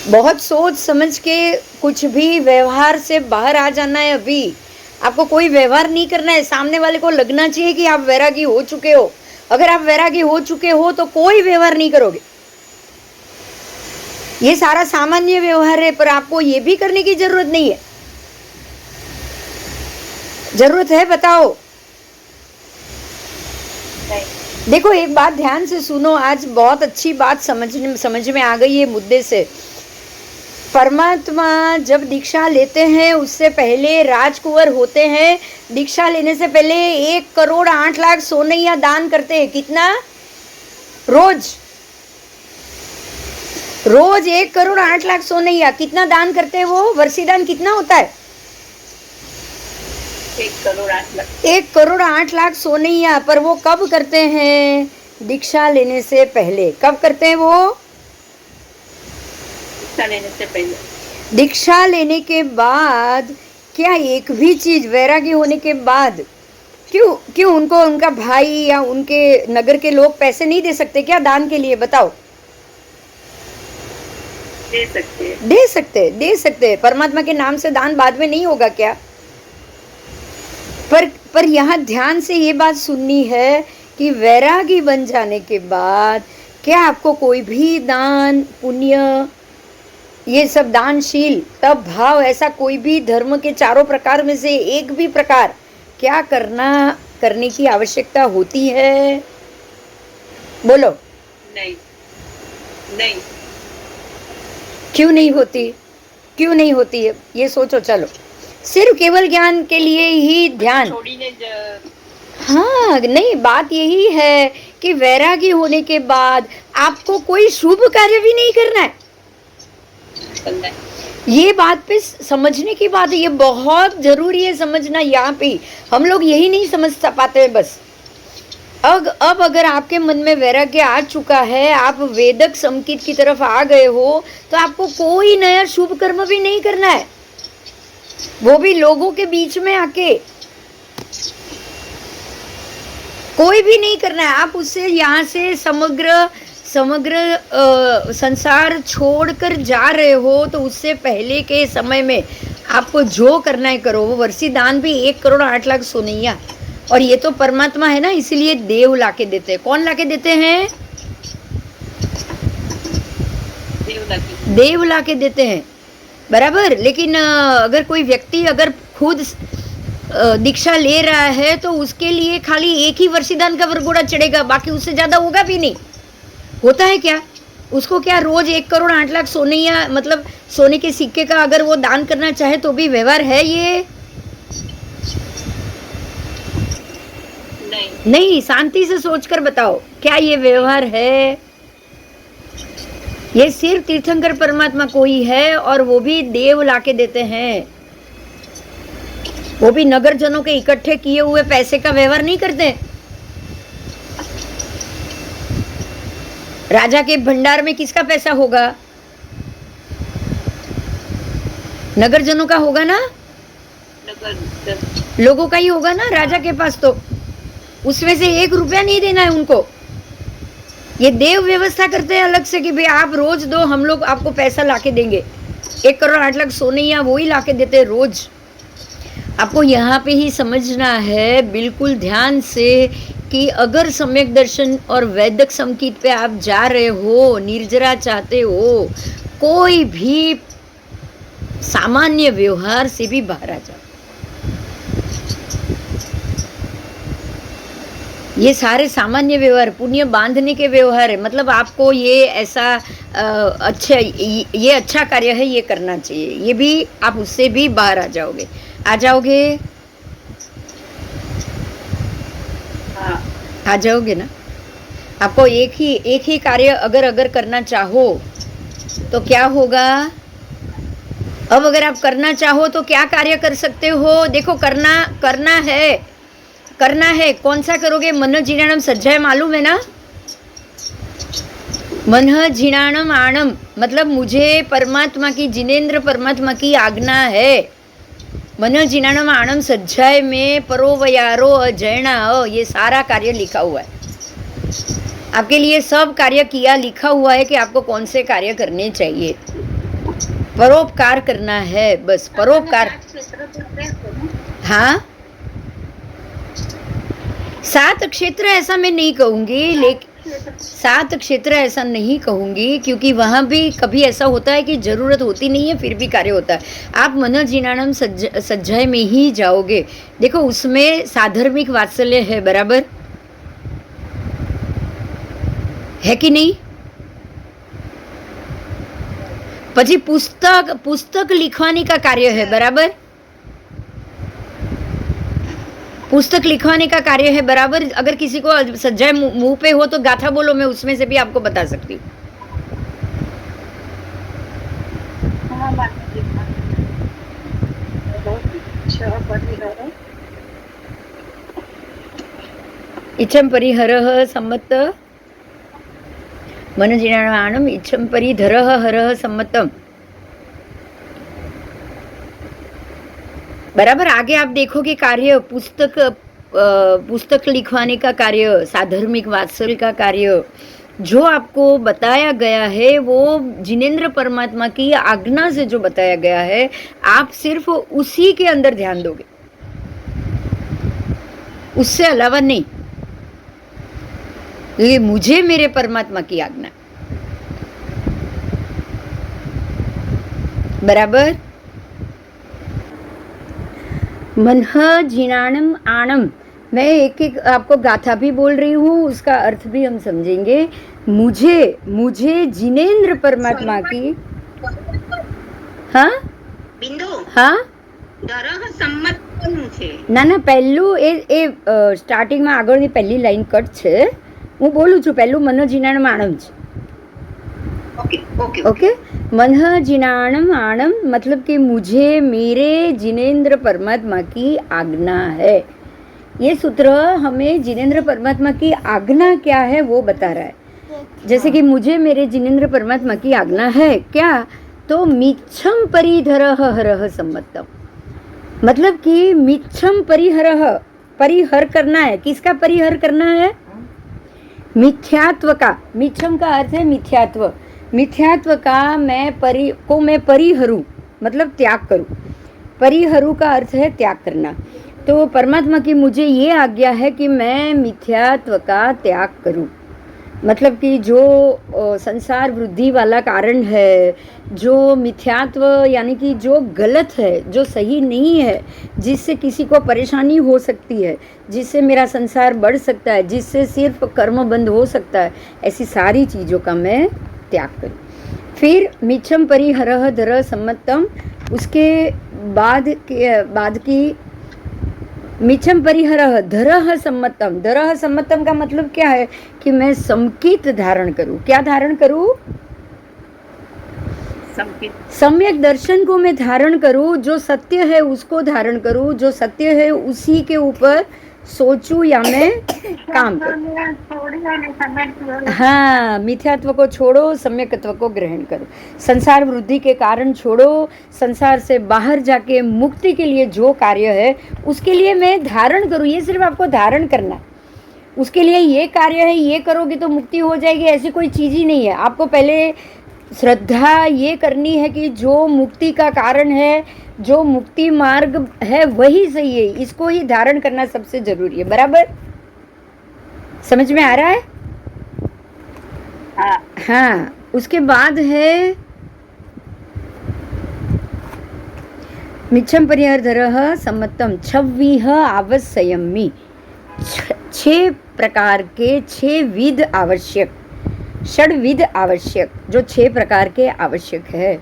बहुत सोच समझ के कुछ भी व्यवहार से बाहर आ जाना है। अभी आपको कोई व्यवहार नहीं करना है। सामने वाले को लगना चाहिए कि आप वैरागी हो चुके हो। अगर आप वैरागी हो चुके हो तो कोई व्यवहार नहीं करोगे। ये सारा सामान्य व्यवहार है, पर आपको ये भी करने की जरूरत नहीं है। जरूरत है? बताओ। नहीं। देखो, एक बात ध्यान से सुनो, आज बहुत अच्छी बात समझ में आ गई है मुद्दे से। परमात्मा जब दीक्षा लेते हैं उससे पहले राजकुंवर होते हैं। दीक्षा लेने से पहले 1,08,00,000 सोनैया दान करते हैं। कितना? रोज 1,08,00,000 सोनैया कितना दान करते हैं वो? वर्षी दान कितना होता है? 1,08,00,000। 1,08,00,000 सोनैया। पर वो कब करते हैं? दीक्षा लेने से पहले। कब करते हैं वो? दीक्षा लेने से पहले। दीक्षा लेने के बाद क्या एक भी चीज, वैरागी होने के बाद क्यों उनको उनका भाई या उनके नगर के लोग पैसे नहीं दे सकते क्या दान के लिए? बताओ। दे सकते। परमात्मा के नाम से दान बाद में नहीं होगा क्या? पर यहाँ ध्यान से ये बात सुननी है कि वैरागी बन जाने के बाद क्या आपको कोई भी दान, पुण्य, ये सब दानशील, तब भाव, ऐसा कोई भी धर्म के चारों प्रकार में से एक भी प्रकार क्या करने की आवश्यकता होती है? बोलो। नहीं। क्यों नहीं होती है? ये सोचो। चलो, सिर्फ केवल ज्ञान के लिए ही ध्यान। हाँ, नहीं, बात यही है कि वैरागी होने के बाद आपको कोई शुभ कार्य भी नहीं करना है। ये बात पे समझने की बात है। ये बहुत जरूरी है समझना। यहाँ पे हम लोग यही नहीं समझ पाते बस। अब अगर आपके मन में वैराग्य आ चुका है, आप वेदक संकेत की तरफ आ गए हो, तो आपको कोई नया शुभ कर्म भी नहीं करना है, वो भी लोगों के बीच में आके कोई भी नहीं करना है। आप उससे यहाँ से समग्र संसार छोड़कर जा रहे हो, तो उससे पहले के समय में आपको जो करना है करो। वो वर्षी दान भी 1,08,00,000 सोनैया। और ये तो परमात्मा है ना, इसीलिए देव लाके देते हैं। कौन लाके देते हैं? देव लाके देते हैं, बराबर। लेकिन अगर कोई व्यक्ति अगर खुद दीक्षा ले रहा है तो उसके लिए खाली एक ही वर्षी दान का वरघोड़ा चढ़ेगा, बाकी उससे ज्यादा होगा भी नहीं। होता है क्या? उसको क्या रोज 1,08,00,000 सोनैया, मतलब सोने के सिक्के का अगर वो दान करना चाहे तो भी व्यवहार है ये? नहीं। शांति से सोचकर बताओ, क्या ये व्यवहार है? ये सिर्फ तीर्थंकर परमात्मा को ही है, और वो भी देव लाके देते हैं। वो भी नगर जनों के इकट्ठे किए हुए पैसे का व्यवहार नहीं करते। राजा के भंडार में किसका पैसा होगा? नगर जनों का होगा ना, लोगों का ही होगा ना। राजा के पास तो उसमें से 1 रुपया नहीं देना है उनको। ये देव व्यवस्था करते हैं अलग से कि भाई आप रोज दो, हम लोग आपको पैसा लाके देंगे। 1,08,00,000 सोनैया वो ही लाके देते हैं रोज। आपको यहाँ पे ही समझना है बिल्कुल ध्यान से कि अगर सम्यक दर्शन और वैदिक संकेत पे आप जा रहे हो, निर्जरा चाहते हो, कोई भी सामान्य व्यवहार से भी बाहर आ जाओ। ये सारे सामान्य व्यवहार पुण्य बांधने के व्यवहार है। मतलब आपको ये ऐसा ये अच्छा कार्य है, ये करना चाहिए, ये भी आप उससे भी बाहर आ जाओगे। हाँ। आ जाओगे ना। आपको एक ही कार्य अगर करना चाहो तो क्या होगा? अब अगर आप करना चाहो तो क्या कार्य कर सकते हो? देखो, करना है। कौन सा करोगे? मन जिनाणम सज्जाय, मालूम है ना? मन जिनाणम आणम मतलब मुझे परमात्मा की, जिनेन्द्र परमात्मा की आज्ञा है। मन जिनाणम आनंद सज्जाय में परोवयारो अजैणा ये सारा कार्य लिखा हुआ है। आपके लिए सब कार्य किया लिखा हुआ है कि आपको कौन से कार्य करने चाहिए। परोपकार करना है, बस परोपकार। हाँ, 7 क्षेत्र ऐसा मैं नहीं कहूँगी, लेकिन 7 क्षेत्र ऐसा नहीं कहूँगी क्योंकि वहाँ भी कभी ऐसा होता है कि ज़रूरत होती नहीं है फिर भी कार्य होता है। आप मनोजिनाणम सज्जाय में ही जाओगे। देखो उसमें साधर्मिक वात्सल्य है, बराबर है कि नहीं? પછી પુસ્તક लिखवाने का कार्य है, बराबर। पुस्तक लिखवाने का कार्य है, बराबर। अगर किसी को सज्जाय मुंह पे हो तो गाथा बोलो, मैं उसमें से भी आपको बता सकती हूँ। इच्छम परिहरः सम्मत मनोजिनाणम इच्छम परिधरः हरः सम्मतम, बराबर। आगे आप देखोगे कार्य पुस्तक लिखवाने का कार्य, साधर्मिक वात्सल्य का कार्य, जो आपको बताया गया है वो जिनेंद्र परमात्मा की आज्ञा से जो बताया गया है, आप सिर्फ उसी के अंदर ध्यान दोगे, उससे अलावा नहीं। ये मुझे मेरे परमात्मा की आज्ञा, बराबर। मनः जिनाणम आणम, मैं एक एक आपको गाथा भी बोल रही हूँ, उसका अर्थ भी हम समझेंगे। मुझे जिनेंद्र परमात्मा की, हाँ બિંદુ हाँ દરહ સંમત છે। ના પહેલું એ સ્ટાર્ટિંગમાં આગળની પહેલી લાઈન કટ છે, હું બોલું છું પહેલું मनोजिनाणम आणम છે। ओके ओके ओके, मनोजिनाणम आणम मतलब कि मुझे मेरे जिनेंद्र परमात्मा की आज्ञा है। ये सूत्र हमें जिनेंद्र परमात्मा की आज्ञा क्या है वो बता रहा है। जैसे कि मुझे मेरे जिनेंद्र परमात्मा की आज्ञा है क्या, तो मिच्छम परिधरः हरः सम्मतम, मतलब कि मिच्छम परिहरः, परिहर करना है। किसका परिहर करना है? मिथ्यात्व का। मिच्छम का अर्थ है मिथ्यात्व। मिथ्यात्व का मैं परिहरू, मतलब त्याग करूं। परिहरू का अर्थ है त्याग करना। तो परमात्मा की मुझे ये आज्ञा है कि मैं मिथ्यात्व का त्याग करूं, मतलब कि जो संसार वृद्धि वाला कारण है, जो मिथ्यात्व यानी कि जो गलत है, जो सही नहीं है, जिससे किसी को परेशानी हो सकती है, जिससे मेरा संसार बढ़ सकता है, जिससे सिर्फ कर्म बंद हो सकता है, ऐसी सारी चीज़ों का मैं त्याग करूं। फिर मिच्छम परिहरः धरः सम्मतम, उसके बाद की मिच्छम परिहरः धरः सम्मतम। धरः सम्मतम का मतलब क्या है कि मैं समकित धारण करूं। क्या धारण करूं? सम्यक दर्शन को मैं धारण करूं, जो सत्य है उसको धारण करूं, जो सत्य है उसी के ऊपर सोचूं या मैं काम करूं। हाँ, मिथ्यात्व को छोड़ो, सम्यकत्व को ग्रहण करो। संसार वृद्धि के कारण छोड़ो, संसार से बाहर जाके मुक्ति के लिए जो कार्य है उसके लिए मैं धारण करूं। ये सिर्फ आपको धारण करना है, उसके लिए ये कार्य है, ये करोगे तो मुक्ति हो जाएगी, ऐसी कोई चीज़ ही नहीं है। आपको पहले श्रद्धा ये करनी है कि जो मुक्ति का कारण है, जो मुक्ति मार्ग है वही सही है, इसको ही धारण करना सबसे जरूरी है, बराबर। समझ में आ रहा है? हाँ, उसके बाद है मिच्छम परिहरधरः सम्मतम 26 आवश्यमी, 6 प्रकार के 6 विध आवश्यक, षड्विध आवश्यक, जो 6 प्रकार के आवश्यक है।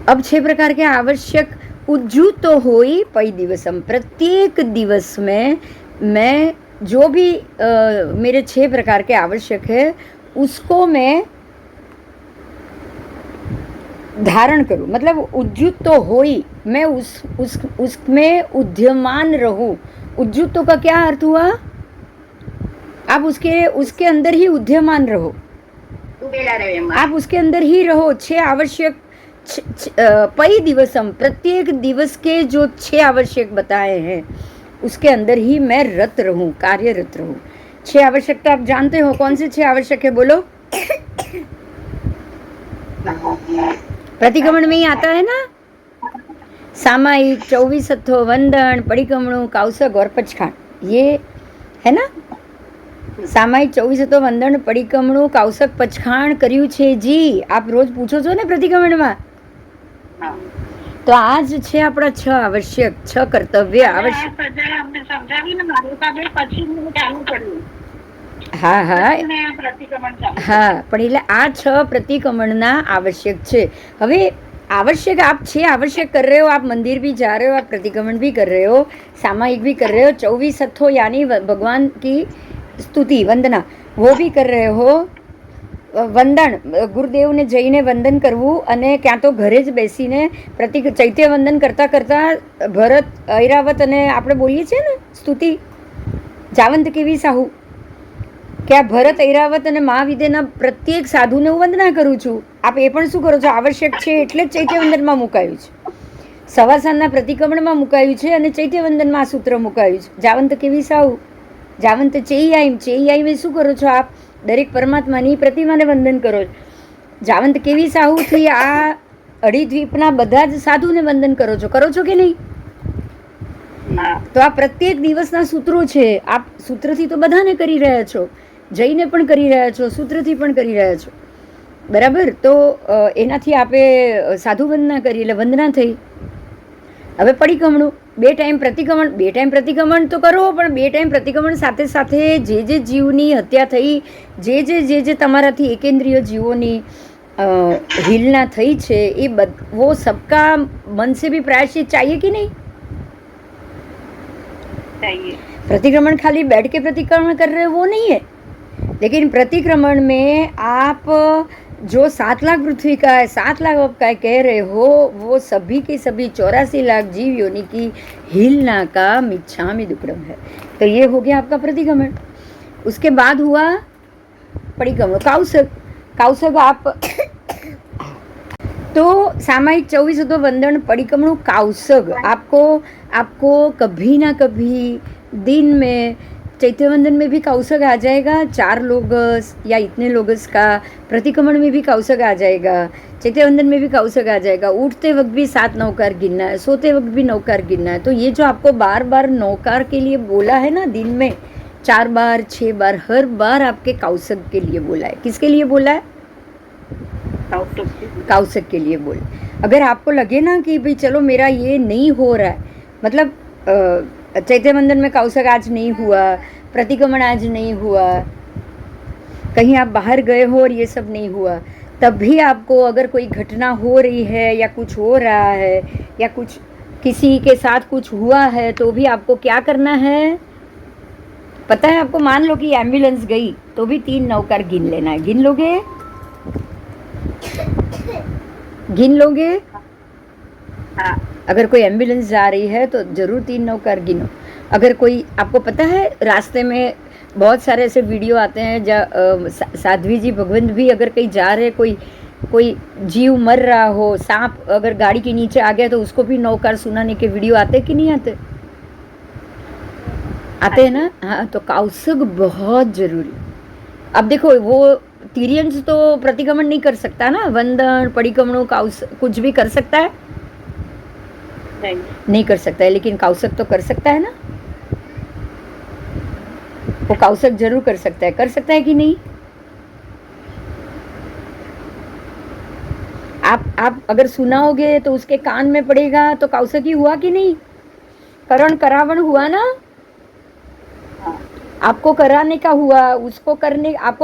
अब 6 प्रकार के आवश्यक उज्जुतो होई पई दिवसम, प्रत्येक दिवस में मैं जो भी मेरे 6 प्रकार के आवश्यक है उसको मैं धारण करूं। मतलब उज्जुतो होई, मैं उसमें उद्यमान रहूं। उज्जुतो का क्या अर्थ हुआ? आप उसके अंदर ही उद्यमान रहो, आप उसके अंदर ही रहो। 6 आवश्यक पई दिवसम, प्रत्येक दिवस के जो 6 आवश्यक बताए हैं उसके अंदर ही मैं रत रहूं, कार्यरत रहूं। 6 आवश्यकता आप जानते हो, कौन से 6 आवश्यक है बोलो? प्रतिक्रमण में ही आता है ना, सामायिक, 24 हथो, वंदन, परिक्रमणु, काउसक और पचखाण, ये है ना। સામાયિક 24 હતો, વંદન, પડીકમણું, કાઉસક, પચખાણ કર્યું છે જી. આપ રોજ પૂછો છો ને પ્રતિક્રમણમાં, તો આ જ છે આપણા 6 આવશ્યક, 6 કર્તવ્ય આવશ્યક. હા હા હા, પણ એટલે આ 6 प्रतिक्रमणના आवश्यक છે. હવે आवश्यक आप 6 आवश्यक कर रहे हो, आप मंदिर भी जा रहे हो, आप प्रतिक्रमण भी कर रहे हो, सामायिक भी कर रहे हो, 24 हथो यानी भगवान की स्तुति वंदना वो भी कर रहे हो, વંદન ગુરુદેવને જઈને વંદન કરવું, અને ક્યાં તો ઘરે જ બેસીને ચૈત્ય વંદન કરતાં કરતાં ભરત, ઐરાવત અને આપણે બોલીએ છીએ ને સ્તુતિ, જાવંત કેવી સાહુ, કે આ ભરત, ઐરાવત અને મહાવિદ્યના પ્રત્યેક સાધુને હું વંદના કરું છું. આપ એ પણ શું કરો છો? આવશ્યક છે એટલે જ ચૈત્ય વંદનમાં મુકાયું છે, સવાર સાંજના પ્રતિક્રમણમાં મુકાયું છે અને ચૈત્ય વંદનમાં આ સૂત્ર મુકાયું છે. જાવંત કેવી સાહુ, જાવંત ચેઈયાઈમ, ચેઈયાઈમ શું કરો છો આપ? દરેક પરમાત્માની પ્રતિમાને વંદન કરો છો. જાવંત કેવી સાહુથી આ અઢી દ્વીપના બધા જ સાધુને વંદન કરો છો કે નહીં? તો આ પ્રત્યેક દિવસના સૂત્રો છે. આપ સૂત્રથી તો બધાને કરી રહ્યા છો, જઈને પણ કરી રહ્યા છો, સૂત્રથી પણ કરી રહ્યા છો, બરાબર. તો એનાથી આપે સાધુ વંદના કરી એટલે વંદના થઈ. હવે પડીકમણું, 2 ટાઈમ પ્રતિક્રમણ, 2 ટાઈમ પ્રતિક્રમણ તો કરો, પણ 2 ટાઈમ પ્રતિક્રમણ સાથે સાથે જે જે જીવની હત્યા થઈ, જે તમારાથી એકેન્દ્રિય જીવોની હિલના થઈ છે, એ वो सबका मन से भी प्रायश्चित चाहिए कि नहीं? चाहिए. प्रतिक्रमण खाली बैठ के प्रतिक्रमण कर रहे हो वो नहीं है, लेकिन प्रतिक्रमण में आप जो 7 लाख पृथ्वी का है, 7 लाख आप का कह रहे हो, वो सभी के सभी 84 लाख जीव योनि की हिलना का मिच्छामि दुक्कड़म है. तो ये हो गया आपका प्रतिक्रमण. उसके बाद हुआ परिक्रमण, काउसक. काउसक आप तो सामायिक 24 तो वंदन, परिक्रमण, काउसक. आपको कभी ना कभी दिन में चैत्य वंदन में भी काउसक आ जाएगा, 4 लोगस या इतने लोगस का. प्रतिक्रमण में भी काउसक आ जाएगा, चैत्य वंदन में भी काउसक आ जाएगा. उठते वक्त भी 7 नौकार गिनना है, सोते वक्त भी नौकार गिनना है. तो ये जो आपको बार बार नौकार के लिए बोला है ना, दिन में 4 बार 6 बार, हर बार आपके काउसक के लिए बोला है. किसके लिए बोला है? काउसक के लिए बोल. अगर आपको लगे ना कि भाई चलो मेरा ये नहीं हो रहा है, मतलब चैत्य वंदन में काउसक आज नहीं हुआ, प्रतिक्रमण आज नहीं हुआ, कहीं आप बाहर गए हो और ये सब नहीं हुआ, तब भी आपको अगर कोई घटना हो रही है या कुछ हो रहा है या कुछ किसी के साथ कुछ हुआ है, तो भी आपको क्या करना है पता है आपको? मान लो कि एम्बुलेंस गई तो भी 3 नौकार गिन लेना है. गिन लोगे? गिन लोगे? हाँ. अगर कोई एम्बुलेंस जा रही है तो जरूर 3 नौकार गिनो. अगर कोई, आपको पता है रास्ते में बहुत सारे ऐसे वीडियो आते हैं जहाँ साध्वी जी भगवंत भी अगर कहीं जा रहे, कोई जीव मर रहा हो, सांप अगर गाड़ी के नीचे आ गया तो उसको भी नौकार सुनाने के वीडियो आते कि नहीं आते? आते हैं ना. हाँ, तो काउसक बहुत जरूरी. अब देखो वो तिर्यंश तो प्रतिक्रमण नहीं कर सकता ना, वंदन, परिक्रमण, काउसक कुछ भी कर सकता है? नहीं कर सकता है, लेकिन काउसक तो कर सकता है ना. वो काउसक जरूर कर सकता है कि नहीं? आप अगर सुनाओगे तो उसके कान में पड़ेगा तो काउसक ही हुआ कि नहीं? करण करावण हुआ ना, आपको कराने का हुआ, आपको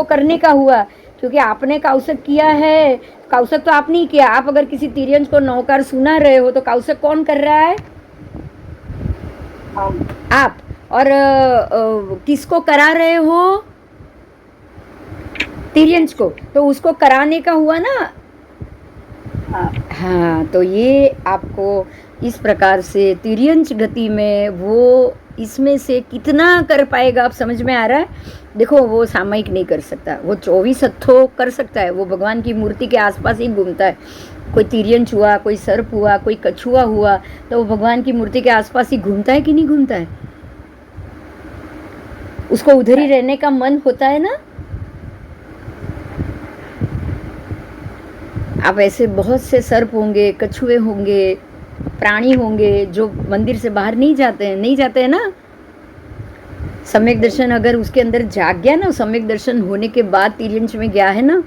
करने का हुआ, क्योंकि आपने काउसक किया है. काउसक तो आपने ही किया. आप अगर किसी तिर्यंश को नौकार सुना रहे हो तो काउसक कौन कर रहा है? आप. और किसको करा रहे हो? तिर्यंश को. तो उसको कराने का हुआ ना. हाँ, तो ये आपको इस प्रकार से तिर्यंच गति में वो इसमें से कितना कर पाएगा, आप समझ में आ रहा है? देखो वो सामयिक नहीं कर सकता, वो 24 हथों कर सकता है, वो भगवान की मूर्ति के आसपास ही घूमता है। कोई तिर्यंच हुआ, कोई सर्प हुआ, कोई कछुआ हुआ, तो वो भगवान की मूर्ति के आसपास ही घूमता है कि नहीं घूमता है? उसको उधर ही रहने का मन होता है ना। अब ऐसे बहुत से सर्प होंगे, कछुए होंगे, प्राणी होंगे जो मंदिर से बाहर नहीं जाते हैं ना। सम्यक दर्शन अगर उसके अंदर जाग गया ना, सम्यक दर्शन होने के बाद तिर्यंच में गया है ना।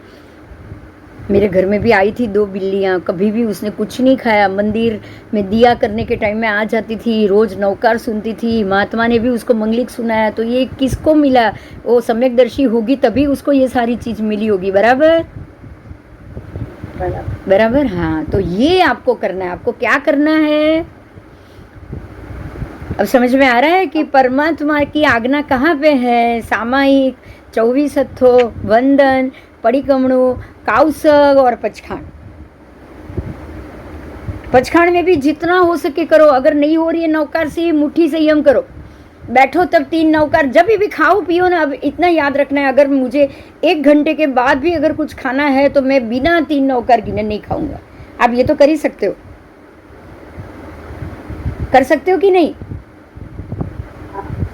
मेरे घर में भी आई थी 2 बिल्लियाँ, कभी भी उसने कुछ नहीं खाया, मंदिर में दिया करने के टाइम में आ जाती थी, रोज नौकार सुनती थी, महात्मा ने भी उसको मंगलिक सुनाया। तो ये किसको मिला? वो सम्यकदर्शी होगी तभी उसको ये सारी चीज मिली होगी, बराबर बराबर। हाँ, तो ये आपको करना है। आपको क्या करना है, अब समझ में आ रहा है कि परमात्मा की आज्ञा कहाँ पे है? सामायिक, 24 हथों, वंदन, परिक्रमणु, काउसग और पचखाण। पचखाण में भी जितना हो सके करो, अगर नहीं हो रही है नौकार से, मुट्ठी संयम करो, बैठो तब 3 नौकार, जब भी खाओ पियो ना। अब इतना याद रखना है, अगर मुझे 1 घंटे के बाद भी अगर कुछ खाना है तो मैं बिना 3 नौकार गिने नहीं खाऊंगा। आप ये तो कर ही सकते हो, कर सकते हो कि नहीं?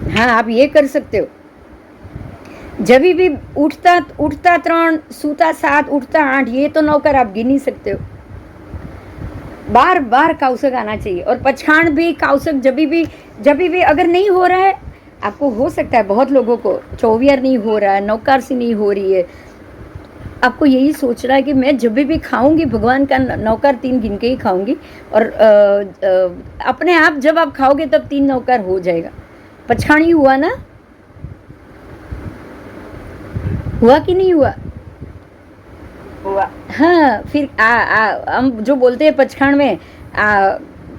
हाँ, आप ये कर सकते हो। जब भी उठता 3, सूता 7, उठता 8, ये तो नौकर आप गिन ही सकते हो। बार बार काउसक आना चाहिए। और पचखाण भी, काउसक जब भी अगर नहीं हो रहा है, आपको हो सकता है बहुत लोगों को 24 नहीं हो रहा है, नौकार से नहीं हो रही है, आपको यही सोचना है कि मैं जब भी खाऊंगी भगवान का नौकार 3 गिन के ही खाऊंगी। और अपने आप जब आप खाओगे तब 3 नौकार हो जाएगा। पचखाणी हुआ ना? हुआ कि नहीं हुआ? हुआ। हाँ, फिर हम जो बोलते हैं पचखाण में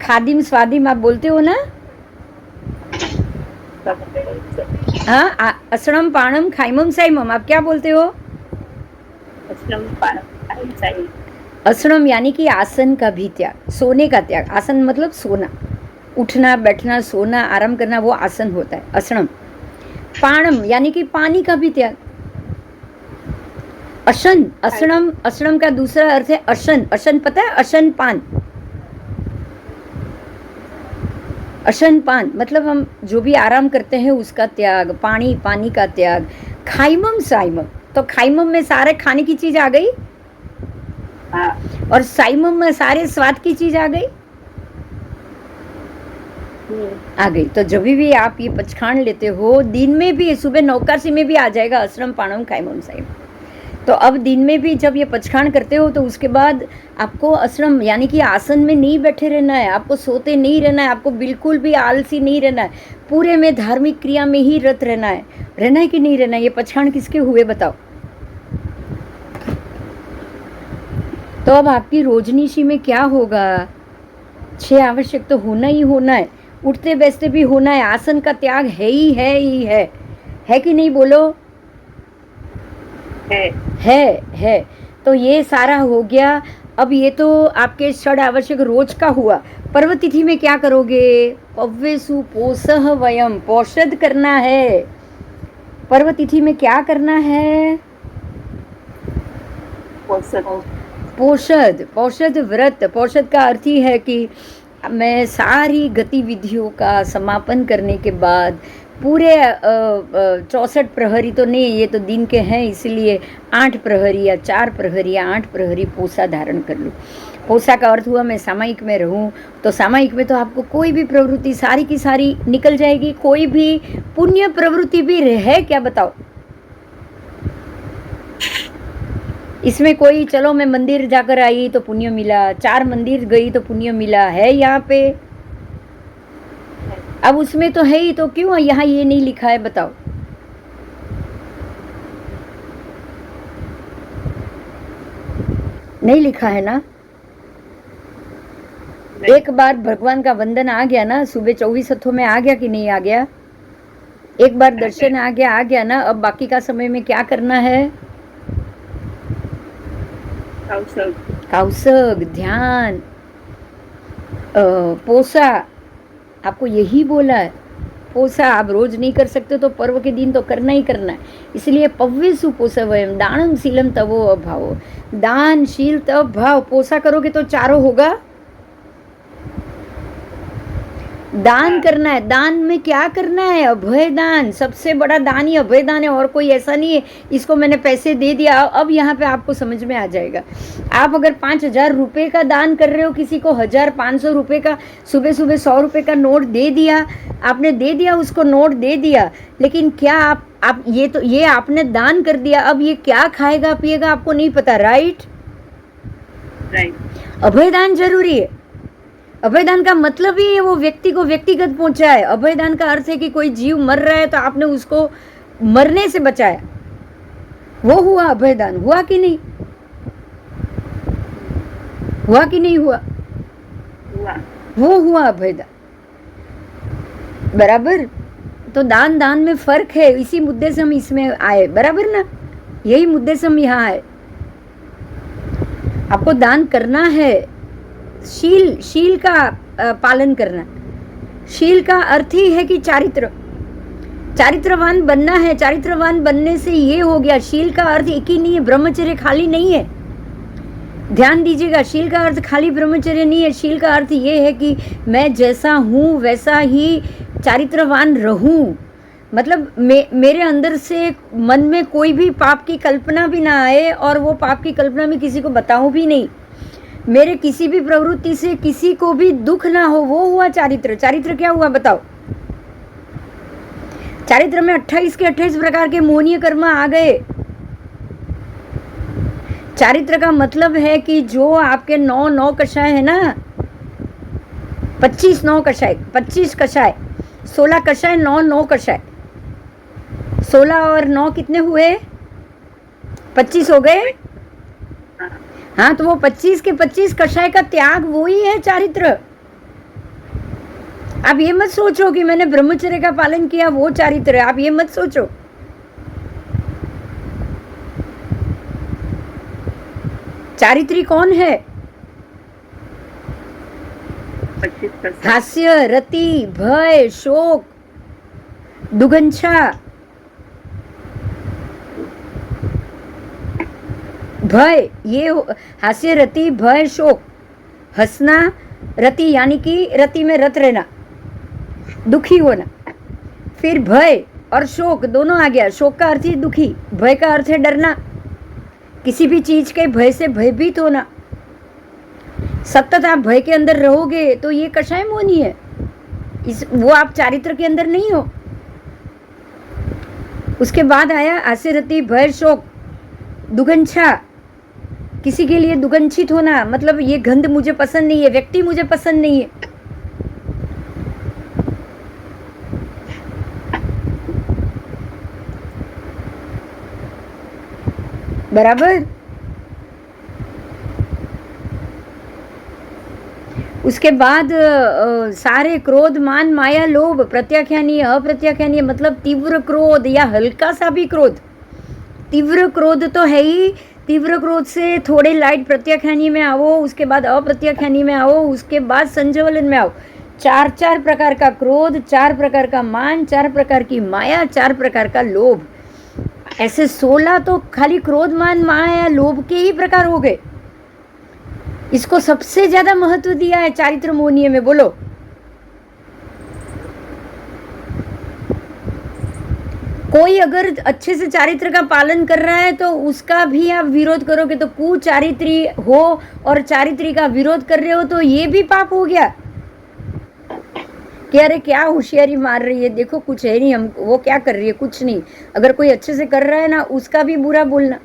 खादिम स्वादिम, आप बोलते हो ना? हाँ, असणम पाणम खाइमम साइमम, आप क्या बोलते हो? असणम यानी कि आसन का भी त्याग, सोने का त्याग। आसन मतलब सोना, उठना बैठना, सोना, आराम करना, वो आसन होता है असणम। पाणम यानी कि पानी का भी त्याग। अशन, असणम, असणम का दूसरा अर्थ है अशन। अशन पता है? अशन पान। अशन पान मतलब हम जो भी आराम करते हैं उसका त्याग, पानी का त्याग। खाइमम साइमम, तो खाइमम में सारे खाने की चीज आ गई, और साइमम में सारे स्वाद की चीज आ गई। तो जब भी आप ये पचखाण लेते हो, दिन में भी, सुबह नौकासी में भी आ जाएगा असणम पाणम खाइमम साइमम। तो अब दिन में भी जब ये पचखाण करते हो तो उसके बाद आपको असणम यानी कि आसन में नहीं बैठे रहना है, आपको सोते नहीं रहना है, आपको बिल्कुल भी आलसी नहीं रहना है, पूरे में धार्मिक क्रिया में ही रत रहना है। रहना है कि नहीं रहना है? ये पचखाण किसके हुए बताओ? तो अब आपकी रोजनीशी में क्या होगा? 6 आवश्यक तो होना ही होना है, उठते बैठते भी होना है, आसन का त्याग है ही है कि नहीं? बोलो। है। तो ये सारा हो गया। अब ये तो आपके 6 आवश्यक रोज का हुआ। पर्व तिथि में क्या करोगे? पव्वेसु पोषः वयम, पोषद करना है। पर्व तिथि में क्या करना है? पोषद व्रत। पोषद का अर्थ ही है कि मैं सारी गतिविधियों का समापन करने के बाद पूरे 64 प्रहरी तो नहीं, ये तो दिन के हैं, इसलिए 8 प्रहरी या 4 प्रहरी या 8 प्रहरी पोसा धारण कर लूँ। पोसा का अर्थ हुआ मैं सामायिक में रहूं। तो सामायिक में तो आपको कोई भी प्रवृत्ति सारी की सारी निकल जाएगी। कोई भी पुण्य प्रवृत्ति भी है क्या बताओ? इसमें कोई चलो मैं मंदिर जाकर आई तो पुण्य मिला, 4 मंदिर गई तो पुण्य मिला है यहाँ पे? अब उसमें तो है ही, तो क्यों यहाँ ये नहीं लिखा है बताओ? नहीं लिखा है ना? एक बार भगवान का वंदन आ गया ना, सुबह 24 हथों में आ गया कि नहीं आ गया? एक बार दर्शन आ गया ना। अब बाकी का समय में क्या करना है? काउसग, ध्यान। पोसा, आपको यही बोला है। पोसा आप रोज नहीं कर सकते तो पर्व के दिन तो करना ही करना है। इसलिए पव्वेसु पोसवयम दानम शीलम तवो अभावो, दान शील तव भाव। पोसा करोगे तो चारों होगा। दान करना है। दान में क्या करना है? अभय दान। सबसे बड़ा दान ही अभय दान है, और कोई ऐसा नहीं है इसको मैंने पैसे दे दिया। अब यहाँ पे आपको समझ में आ जाएगा। आप अगर 5,000 रुपये का दान कर रहे हो किसी को, 1,500 रुपये का, सुबह सुबह 100 रुपये का नोट दे दिया, आपने दे दिया उसको, नोट दे दिया, लेकिन क्या आप ये आपने दान कर दिया, अब ये क्या खाएगा पिएगा आपको नहीं पता, राइट? अभय दान जरूरी है। अभयदान का मतलब ही है वो व्यक्ति को व्यक्तिगत पहुंचा है। अभयदान का अर्थ है कि कोई जीव मर रहा है तो आपने उसको मरने से बचाया, वो हुआ अभयदान। हुआ कि नहीं? हुआ कि नहीं हुआ? वो हुआ अभयदान। बराबर? तो दान दान में फर्क है। इसी मुद्दे से हम इसमें आए, बराबर ना? यही मुद्दे से हम यहाँ आए। आपको दान करना है, शील का पालन करना। शील का अर्थ ही है कि चारित्रवान बनना है। चारित्रवान बनने से ये हो गया। शील का अर्थ एक ही नहीं है, ब्रह्मचर्य खाली नहीं है। ध्यान दीजिएगा, शील का अर्थ खाली ब्रह्मचर्य नहीं है। शील का अर्थ ये है कि मैं जैसा हूँ वैसा ही चारित्रवान रहूं। मतलब मेरे अंदर से मन में कोई भी पाप की कल्पना भी ना आए, और वो पाप की कल्पना में किसी को बताऊं भी नहीं। मेरे किसी भी प्रवृत्ति से किसी को भी दुख ना हो, वो हुआ चारित्र। चारित्र क्या हुआ बताओ? चारित्र में 28 के 28 प्रकार के मोहनीय कर्म आ गए। चारित्र का मतलब है कि जो आपके 9 कषाय है ना, 25 कषाय, 16 कषाय, 9 कषाय, 16 और 9 कितने हुए? 25 हो गए। हाँ, तो वो 25 के 25 कषाय का त्याग वो ही है चारित्र। आप ये मत सोचो कि मैंने ब्रह्मचर्य का पालन किया वो चारित्र है, आप ये मत सोचो। चारित्री कौन है? हास्य, रति, भय, शोक, दुगंछा। भय, ये हास्य, रति, भय, शोक। हंसना, रति यानी कि रति में रत रहना, दुखी होना। फिर भय और शोक दोनों आ गया। शोक का अर्थ है दुखी, भय का अर्थ है डरना, किसी भी चीज के भय से भयभीत होना। सतत आप भय के अंदर रहोगे तो ये कषाय मोहनी है, वो आप चारित्र के अंदर नहीं हो। उसके बाद आया हास्य, रति, भय, शोक, दुगंछा। किसी के लिए दुगंछित होना, मतलब ये गंध मुझे पसंद नहीं है, व्यक्ति मुझे पसंद नहीं है। बराबर? उसके बाद सारे क्रोध, मान, माया, लोभ, प्रत्याख्यानीय, अप्रत्याख्यानीय, मतलब तीव्र क्रोध या हल्का सा भी क्रोध। तीव्र क्रोध तो है ही, तीव्र क्रोध से थोड़े लाइट प्रत्याख्यानी में आओ, उसके बाद अप्रत्याख्यानी में आओ, उसके बाद संजवलन में आओ। 4 प्रकार का क्रोध, 4 प्रकार का मान, 4 प्रकार की माया, 4 प्रकार का लोभ। ऐसे 16 तो खाली क्रोध, मान, माया, लोभ के ही प्रकार हो गए। इसको सबसे ज्यादा महत्व दिया है चारित्र मोहनीय में। बोलो, कोई अगर अच्छे से चारित्र का पालन कर रहा है तो उसका भी आप विरोध करोगे तो कुचारित्री हो, और चारित्री का विरोध कर रहे हो तो ये भी पाप हो गया कि अरे क्या होशियारी मार रही है, देखो कुछ है नहीं, हम वो क्या कर रही है, कुछ नहीं। अगर कोई अच्छे से कर रहा है ना, उसका भी बुरा बोलना।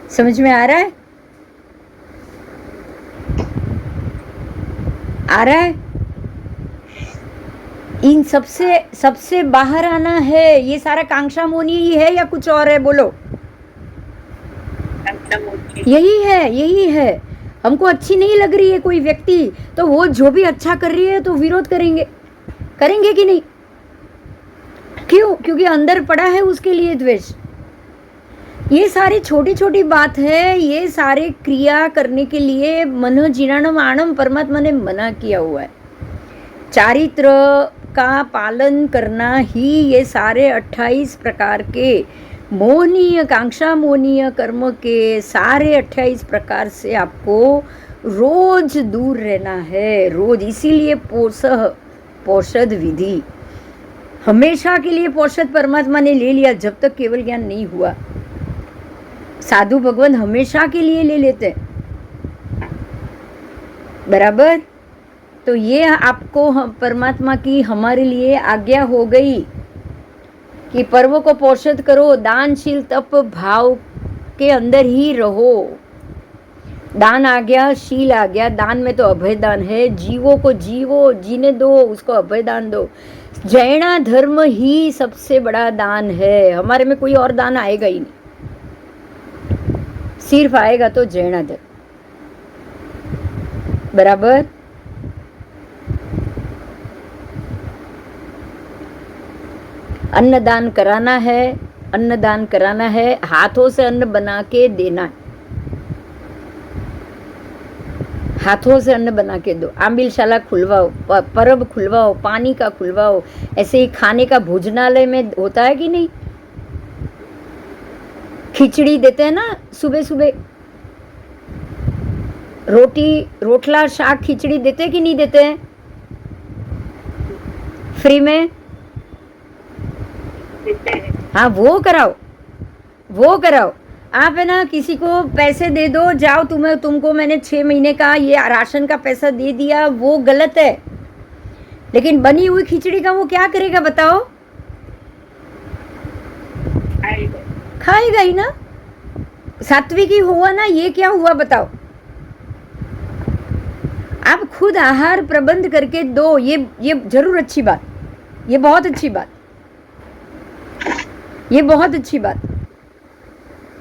समझ में आ रहा है? आ रहा है? इन सबसे बाहर आना है। ये सारा कांक्षा मोनी ही है या कुछ और है? बोलो। यही है। हमको अच्छी नहीं लग रही है कोई व्यक्ति, तो वो जो भी अच्छा कर रही है तो विरोध करेंगे कि नहीं? क्यों? क्योंकि अंदर पड़ा है उसके लिए द्वेष। ये सारी छोटी छोटी बात है, ये सारे क्रिया करने के लिए मन जीर्णम आणम परमात्मा ने मना किया हुआ है। चारित्र का पालन करना ही ये सारे 28 प्रकार के मोहनीय कांक्षा मोहनीय कर्म के सारे 28 प्रकार से आपको रोज दूर रहना है, रोज। इसीलिए पोषद विधि हमेशा के लिए पोषद परमात्मा ने ले लिया जब तक केवल ज्ञान नहीं हुआ। साधु भगवान हमेशा के लिए ले लेते हैं, बराबर। तो ये आपको परमात्मा की हमारे लिए आज्ञा हो गई कि पर्व को पोषित करो, दानशील तप भाव के अंदर ही रहो। दान आ गया, शील आ गया। दान में तो अभय दान है, जीवों को जीवो, जीने दो, उसको अभय दान दो। जैना धर्म ही सबसे बड़ा दान है, हमारे में कोई और दान आएगा ही नहीं, सिर्फ आएगा तो जैना धर्म, बराबर। अन्नदान कराना है, अन्नदान कराना है, हाथों से अन्न बना के देना है, हाथों से अन्न बना के दो। आंबिलशाला खुलवाओ, परब खुलवाओ, पानी का खुलवाओ। ऐसे ही खाने का भोजनालय में होता है कि नहीं, खिचड़ी देते हैं ना सुबह सुबह, रोटी रोटला शाक खिचड़ी देते हैं कि नहीं देते हैं फ्री में? हाँ, वो कराओ, वो कराओ। आप है ना, किसी को पैसे दे दो, जाओ तुमको मैंने 6 महीने का ये राशन का पैसा दे दिया, वो गलत है। लेकिन बनी हुई खिचड़ी का वो क्या करेगा बताओ? खाएगा ही ना। सात्विक ही हुआ ना, ये क्या हुआ बताओ? आप खुद आहार प्रबंध करके दो, ये जरूर अच्छी बात, ये बहुत अच्छी बात, ये बहुत अच्छी बात।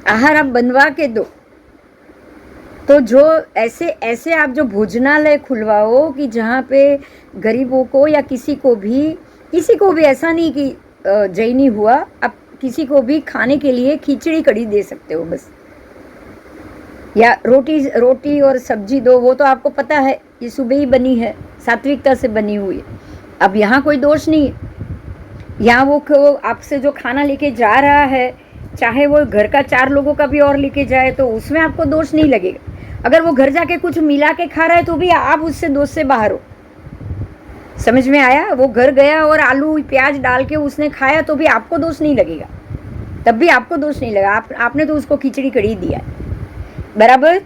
आहार आप बनवा के दो। तो जो ऐसे आप जो भोजनालय खुलवाओ कि जहाँ पे गरीबों को या किसी को भी ऐसा नहीं कि जैनी हुआ, आप किसी को भी खाने के लिए खिचड़ी कड़ी दे सकते हो बस, या रोटी और सब्जी दो। वो तो आपको पता है ये सुबह ही बनी है, सात्विकता से बनी हुई है। अब यहाँ कोई दोष नहीं है। यहाँ वो आपसे जो खाना लेके जा रहा है, चाहे वो घर का 4 लोगों का भी और लेके जाए, तो उसमें आपको दोष नहीं लगेगा। अगर वो घर जाके कुछ मिला के खा रहा है तो भी आप उससे दोष से बाहर हो। समझ में आया? वो घर गया और आलू प्याज डाल के उसने खाया तो भी आपको दोष नहीं लगेगा, तब भी आपको दोष नहीं लगा। आपने तो उसको खिचड़ी कड़ी दिया, बराबर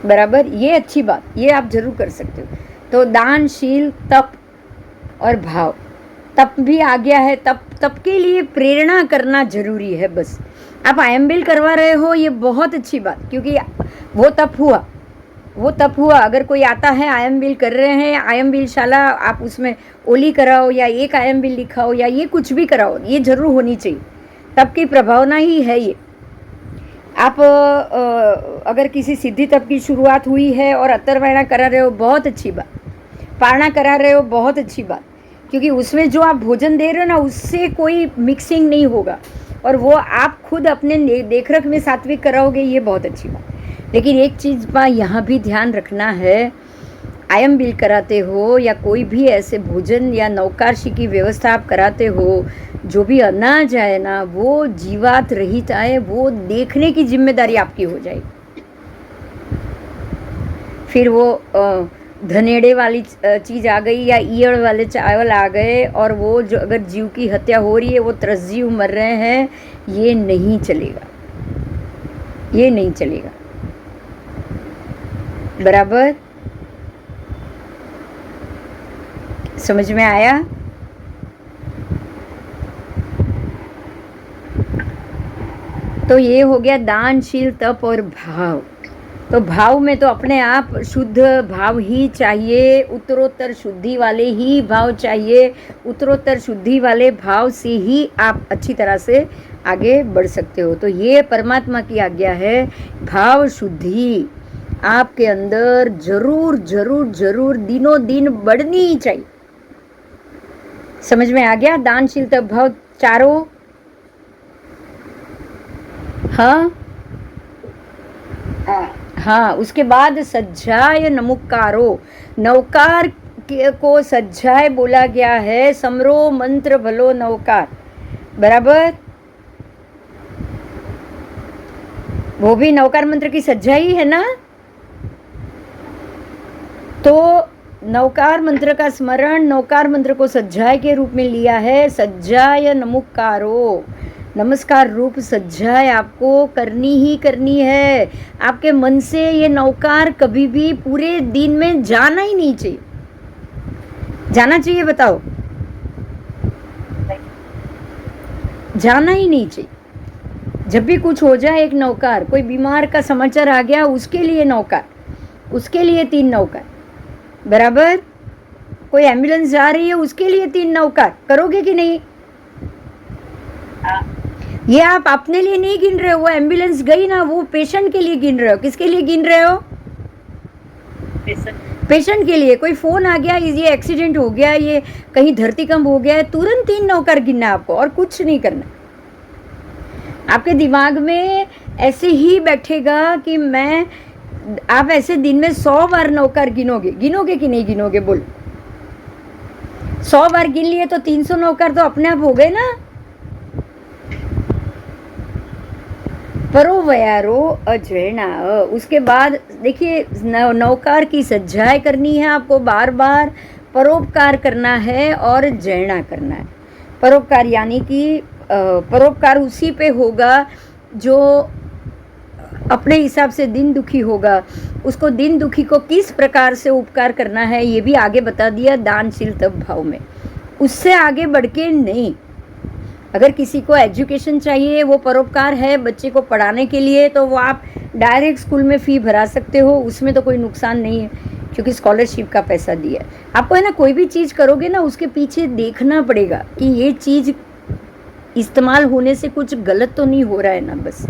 बराबर। ये अच्छी बात, ये आप जरूर कर सकते हो। तो दानशील तप और भाव, तप भी आ गया है। तप के लिए प्रेरणा करना जरूरी है। बस आप आयम्बिल करवा रहे हो, ये बहुत अच्छी बात, क्योंकि वो तप हुआ। अगर कोई आता है आयम्बिल कर रहे हैं, आयम्बिल शाला, आप उसमें ओली कराओ या एक आयम्बिल लिखाओ या ये कुछ भी कराओ, ये जरूर होनी चाहिए। तप की प्रभावना ही है ये। आप अगर किसी सिद्धि तप की शुरुआत हुई है और अतर्वायणा करा रहे हो, बहुत अच्छी बात। पारणा करा रहे हो, बहुत अच्छी बात, क्योंकि उसमें जो आप भोजन दे रहे हो ना, उससे कोई मिक्सिंग नहीं होगा और वो आप खुद अपने देखरेख में सात्विक कराओगे, ये बहुत अच्छी बात। लेकिन एक चीज़ का यहाँ भी ध्यान रखना है, आयम्बिल कराते हो या कोई भी ऐसे भोजन या नौकाशी की व्यवस्था आप कराते हो, जो भी अनाज आए ना वो जीवात रहित आए, वो देखने की जिम्मेदारी आपकी हो जाएगी। फिर वो धनेड़े वाली चीज़ आ गई या ईयड़ वाले चावल आ गए, और वो जो अगर जीव की हत्या हो रही है, वो त्रसजीव मर रहे हैं, ये नहीं चलेगा, ये नहीं चलेगा, बराबर। समझ में आया? तो ये हो गया दानशील तप और भाव। तो भाव में तो अपने आप शुद्ध भाव ही चाहिए, उत्तरोत्तर शुद्धि वाले ही भाव चाहिए। उत्तरोत्तर शुद्धि वाले भाव से ही आप अच्छी तरह से आगे बढ़ सकते हो। तो ये परमात्मा की आज्ञा है, भाव शुद्धि आपके अंदर जरूर जरूर जरूर दिनों दिन बढ़नी ही चाहिए। समझ में आ गया? दानशील तप भाव चारों हाँ हाँ हाँ, उसके बाद सज्जाय नमुकारो, नौकार को सज्जाय बोला गया है, समरो मंत्र भलो नौकार, बराबर। वो भी नौकार मंत्र की सज्जाई है ना। तो नौकार मंत्र का स्मरण, नौकार मंत्र को सज्जाय के रूप में लिया है। सज्जाय नमुकारो, नमस्कार रूप सज्जाय आपको करनी ही करनी है। आपके मन से ये नौकार कभी भी पूरे दिन में जाना ही नहीं चाहिए। जाना चाहिए, बताओ? जाना ही नहीं चाहिए। जब भी कुछ हो जाए, एक नौकार, कोई बीमार का समाचार आ गया, उसके लिए नौकार, उसके लिए 3 नौकार, बराबर। कोई एम्बुलेंस जा रही है, उसके लिए 3 नौकार, करोगे कि नहीं? ये आप अपने लिए नहीं गिन रहे हो, वो एम्बुलेंस गई ना, वो पेशेंट के लिए गिन रहे हो। किसके लिए गिन रहे हो? पेशेंट के लिए। कोई फोन आ गया, ये एक्सीडेंट हो गया, ये कहीं धरतीकंप हो गया है, तुरंत 3 नौकर गिनना है आपको, और कुछ नहीं करना। आपके दिमाग में ऐसे ही बैठेगा कि मैं, आप ऐसे दिन में 100 बार नौकर गिनोगे। गिनोगे कि नहीं गिनोगे? बोल। 100 बार गिन लिए तो 300 नौकर तो अपने आप हो गए ना। परोवयारो अजैना। उसके बाद देखिए, नौकार की सज्जाई करनी है आपको, बार बार परोपकार करना है और जैना करना है। परोपकार यानी कि परोपकार उसी पे होगा जो अपने हिसाब से दिन दुखी होगा। उसको दिन दुखी को किस प्रकार से उपकार करना है ये भी आगे बता दिया, दानशील तब भाव में। उससे आगे बढ़ के नहीं। अगर किसी को एजुकेशन चाहिए, वो परोपकार है बच्चे को पढ़ाने के लिए, तो वो आप डायरेक्ट स्कूल में फ़ी भरा सकते हो, उसमें तो कोई नुकसान नहीं है, क्योंकि स्कॉलरशिप का पैसा दिया है आपको, है ना। कोई भी चीज़ करोगे ना, उसके पीछे देखना पड़ेगा कि ये चीज़ इस्तेमाल होने से कुछ गलत तो नहीं हो रहा है ना, बस।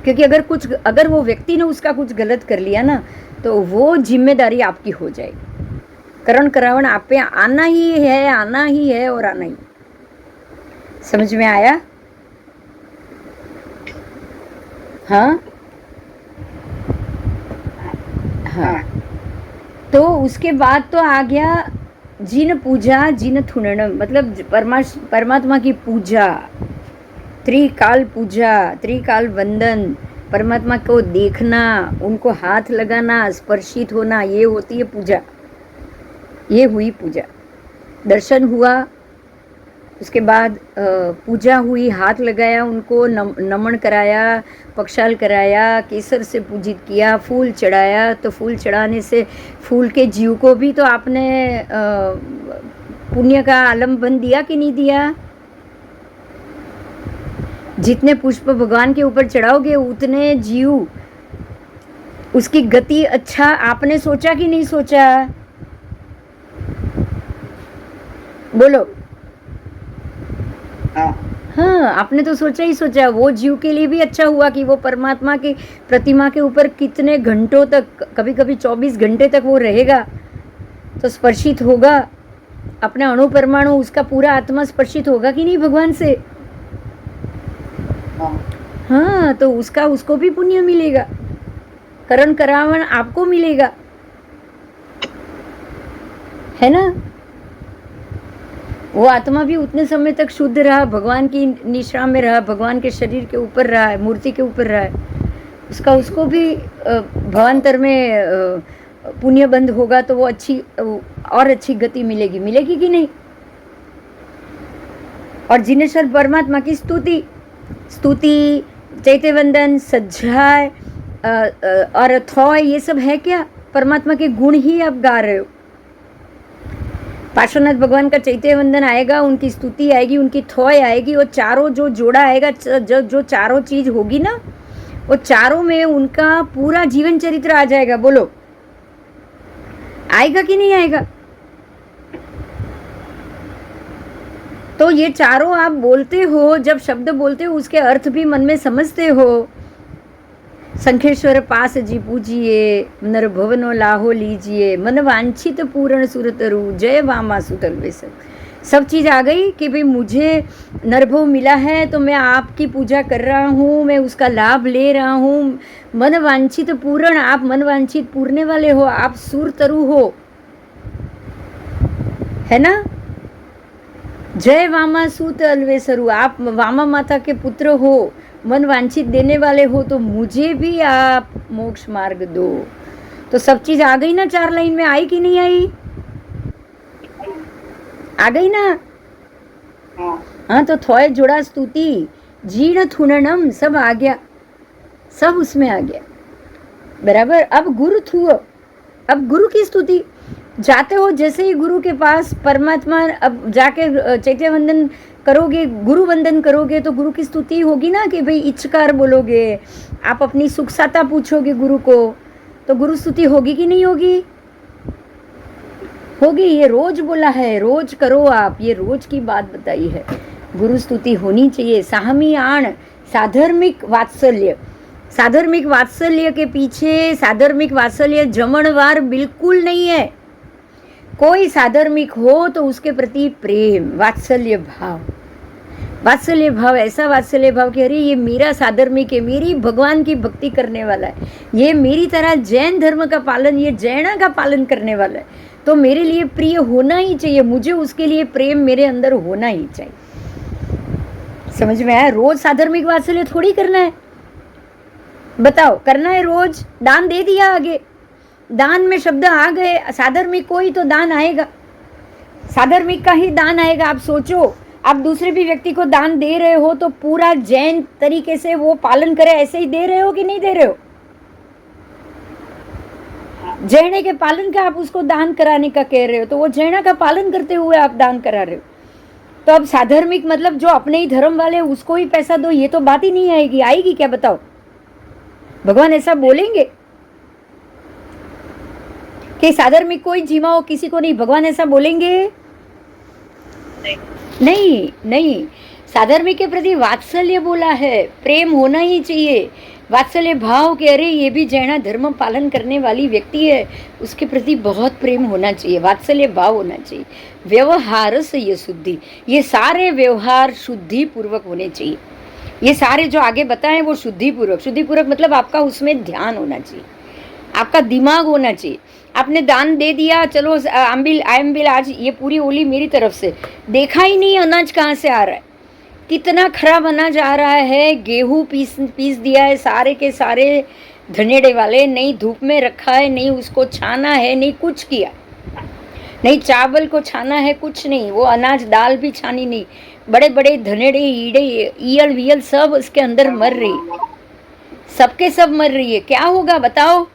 क्योंकि अगर वो व्यक्ति ने उसका कुछ गलत कर लिया ना, तो वो जिम्मेदारी आपकी हो जाएगी। करण करावण आप पे आना ही है, आना ही है और आना ही। समझ में आया? हाँ हाँ। तो उसके बाद तो आ गया जिन पूजा, जिन थुनन, मतलब परमात्मा की पूजा, त्रिकाल पूजा, त्रिकाल वंदन, परमात्मा को देखना, उनको हाथ लगाना, स्पर्शित होना, ये होती है पूजा। ये हुई पूजा। दर्शन हुआ, उसके बाद पूजा हुई, हाथ लगाया, उनको नमन कराया, पक्षाल कराया, केसर से पूजित किया, फूल चढ़ाया। तो फूल चढ़ाने से फूल के जीव को भी तो आपने पुण्य का आलम्बन दिया कि नहीं दिया? जितने पुष्प भगवान के ऊपर चढ़ाओगे, उतने जीव, उसकी गति अच्छा आपने सोचा कि नहीं सोचा? बोलो। हाँ, आपने तो सोचा ही सोचा। वो जीव के लिए भी अच्छा हुआ कि वो परमात्मा की प्रतिमा के ऊपर कितने घंटों तक, कभी कभी 24 घंटे तक वो रहेगा, तो स्पर्शित होगा। अपने अणु परमाणु, उसका पूरा आत्मा स्पर्शित होगा कि नहीं भगवान से? हाँ, तो उसको भी पुण्य मिलेगा, करण करावण आपको मिलेगा, है ना। वो आत्मा भी उतने समय तक शुद्ध रहा, भगवान की निश्रा में रहा, भगवान के शरीर के ऊपर रहा है, मूर्ति के ऊपर रहा है। उसको भी भवांतर में पुण्य बंद होगा, तो वो और अच्छी गति मिलेगी कि नहीं? और जिनेश्वर परमात्मा की स्तुति, चैत्यवंदन, सज्जाय और थॉय, ये सब है क्या? परमात्मा के गुण ही आप गा रहे हो। पार्श्वनाथ भगवान का चैत्यवंदन आएगा, उनकी स्तुति आएगी, उनकी थॉय आएगी, वो चारों जो जोड़ा आएगा, जो चारों चीज होगी ना, वो चारों में उनका पूरा जीवन चरित्र आ जाएगा। बोलो, आएगा कि नहीं आएगा? तो ये चारों आप बोलते हो, जब शब्द बोलते हो उसके अर्थ भी मन में समझते हो। संखेश्वर पास जी पूजिए, नर भवनो लाहो लीजिए, मन वांछित पूर्ण सुरतरु, जय वामा सुतल बेसक। सब चीज़ आ गई कि भाई मुझे नरभव मिला है तो मैं आपकी पूजा कर रहा हूँ, मैं उसका लाभ ले रहा हूँ। मन वांछित पूर्ण, आप मन वांछित पूरने वाले हो, आप सूर तरु हो, है ना। जय वामा सूत अलवेसरु, आप वामा माता के पुत्र हो, मन वांछित देने वाले हो, तो मुझे भी आप मोक्ष मार्ग दो। तो सब चीज आ गई ना, 4 लाइन में आई कि नहीं आई? आ गई ना। हाँ, तो थोए जोड़ा स्तुति जीर्ण थुननम सब आ गया, सब उसमें आ गया, बराबर। अब गुरु थुओ, अब गुरु की स्तुति। जाते हो जैसे ही गुरु के पास परमात्मा, अब जाके चैत्य वंदन करोगे, गुरु वंदन करोगे, तो गुरु की स्तुति होगी ना कि भाई इच्छकार बोलोगे, आप अपनी सुख साता पूछोगे गुरु को, तो गुरु स्तुति होगी कि नहीं होगी? होगी। ये रोज बोला है, रोज करो आप, ये रोज की बात बताई है, गुरु स्तुति होनी चाहिए। साहमी आण, साधर्मिक वात्सल्य, साधर्मिक वात्सल्य के पीछे, साधर्मिक वात्सल्य जमणवार बिल्कुल नहीं है। कोई साधर्मिक हो तो उसके प्रति प्रेम, वात्सल्य भाव, वात्सल्य भाव, ऐसा वात्सल्य भाव कि अरे ये मेरा साधर्मिक है, मेरी भगवान की भक्ति करने वाला है, ये मेरी तरह जैन धर्म का पालन, ये जैना का पालन करने वाला है, तो मेरे लिए प्रिय होना ही चाहिए, मुझे उसके लिए प्रेम मेरे अंदर होना ही चाहिए। समझ में आया? रोज साधर्मिक वात्सल्य थोड़ी करना है, बताओ, करना है रोज। दान दे दिया, आगे दान में शब्द आ गए, साधर्मिक कोई तो दान आएगा, साधर्मिक का ही दान आएगा। आप सोचो, आप दूसरे भी व्यक्ति को दान दे रहे हो तो पूरा जैन तरीके से वो पालन करे, ऐसे ही दे रहे हो कि नहीं दे रहे हो? जैने के पालन का आप उसको दान कराने का कह रहे हो, तो वो जैना का पालन करते हुए आप दान करा रहे हो। तो अब साधर्मिक मतलब जो अपने ही धर्म वाले उसको ही पैसा दो, ये तो बात ही नहीं आएगी। आएगी क्या, बताओ? भगवान ऐसा बोलेंगे कि साधर्मिक कोई जीवाओ, किसी को नहीं? भगवान ऐसा बोलेंगे? नहीं, नहीं। साधर्मिक के प्रति वात्सल्य बोला है, प्रेम होना ही चाहिए, वात्सल्य भाव के अरे ये भी जैना धर्म पालन करने वाली व्यक्ति है, उसके प्रति बहुत प्रेम होना चाहिए, वात्सल्य भाव होना चाहिए। व्यवहार से ये शुद्धि, ये सारे व्यवहार शुद्धि पूर्वक होने चाहिए। ये सारे जो आगे बताएं वो शुद्धि पूर्वक, शुद्धि पूर्वक मतलब आपका उसमें ध्यान होना चाहिए, आपका दिमाग होना चाहिए। आपने दान दे दिया, चलो आम्बिल आज ये पूरी ओली मेरी तरफ से, देखा ही नहीं अनाज कहाँ से आ रहा है, कितना खराब अनाज आ रहा है। गेहूँ पीस दिया है सारे के सारे धनेड़े वाले, नहीं धूप में रखा है, नहीं उसको छाना है, नहीं कुछ किया, नहीं चावल को छाना है, कुछ नहीं, वो अनाज दाल भी छानी नहीं, बड़े बड़े धनेड़े ईड़े ईयल वियल सब उसके अंदर मर रही, सबके सब मर रही है। क्या होगा बताओ?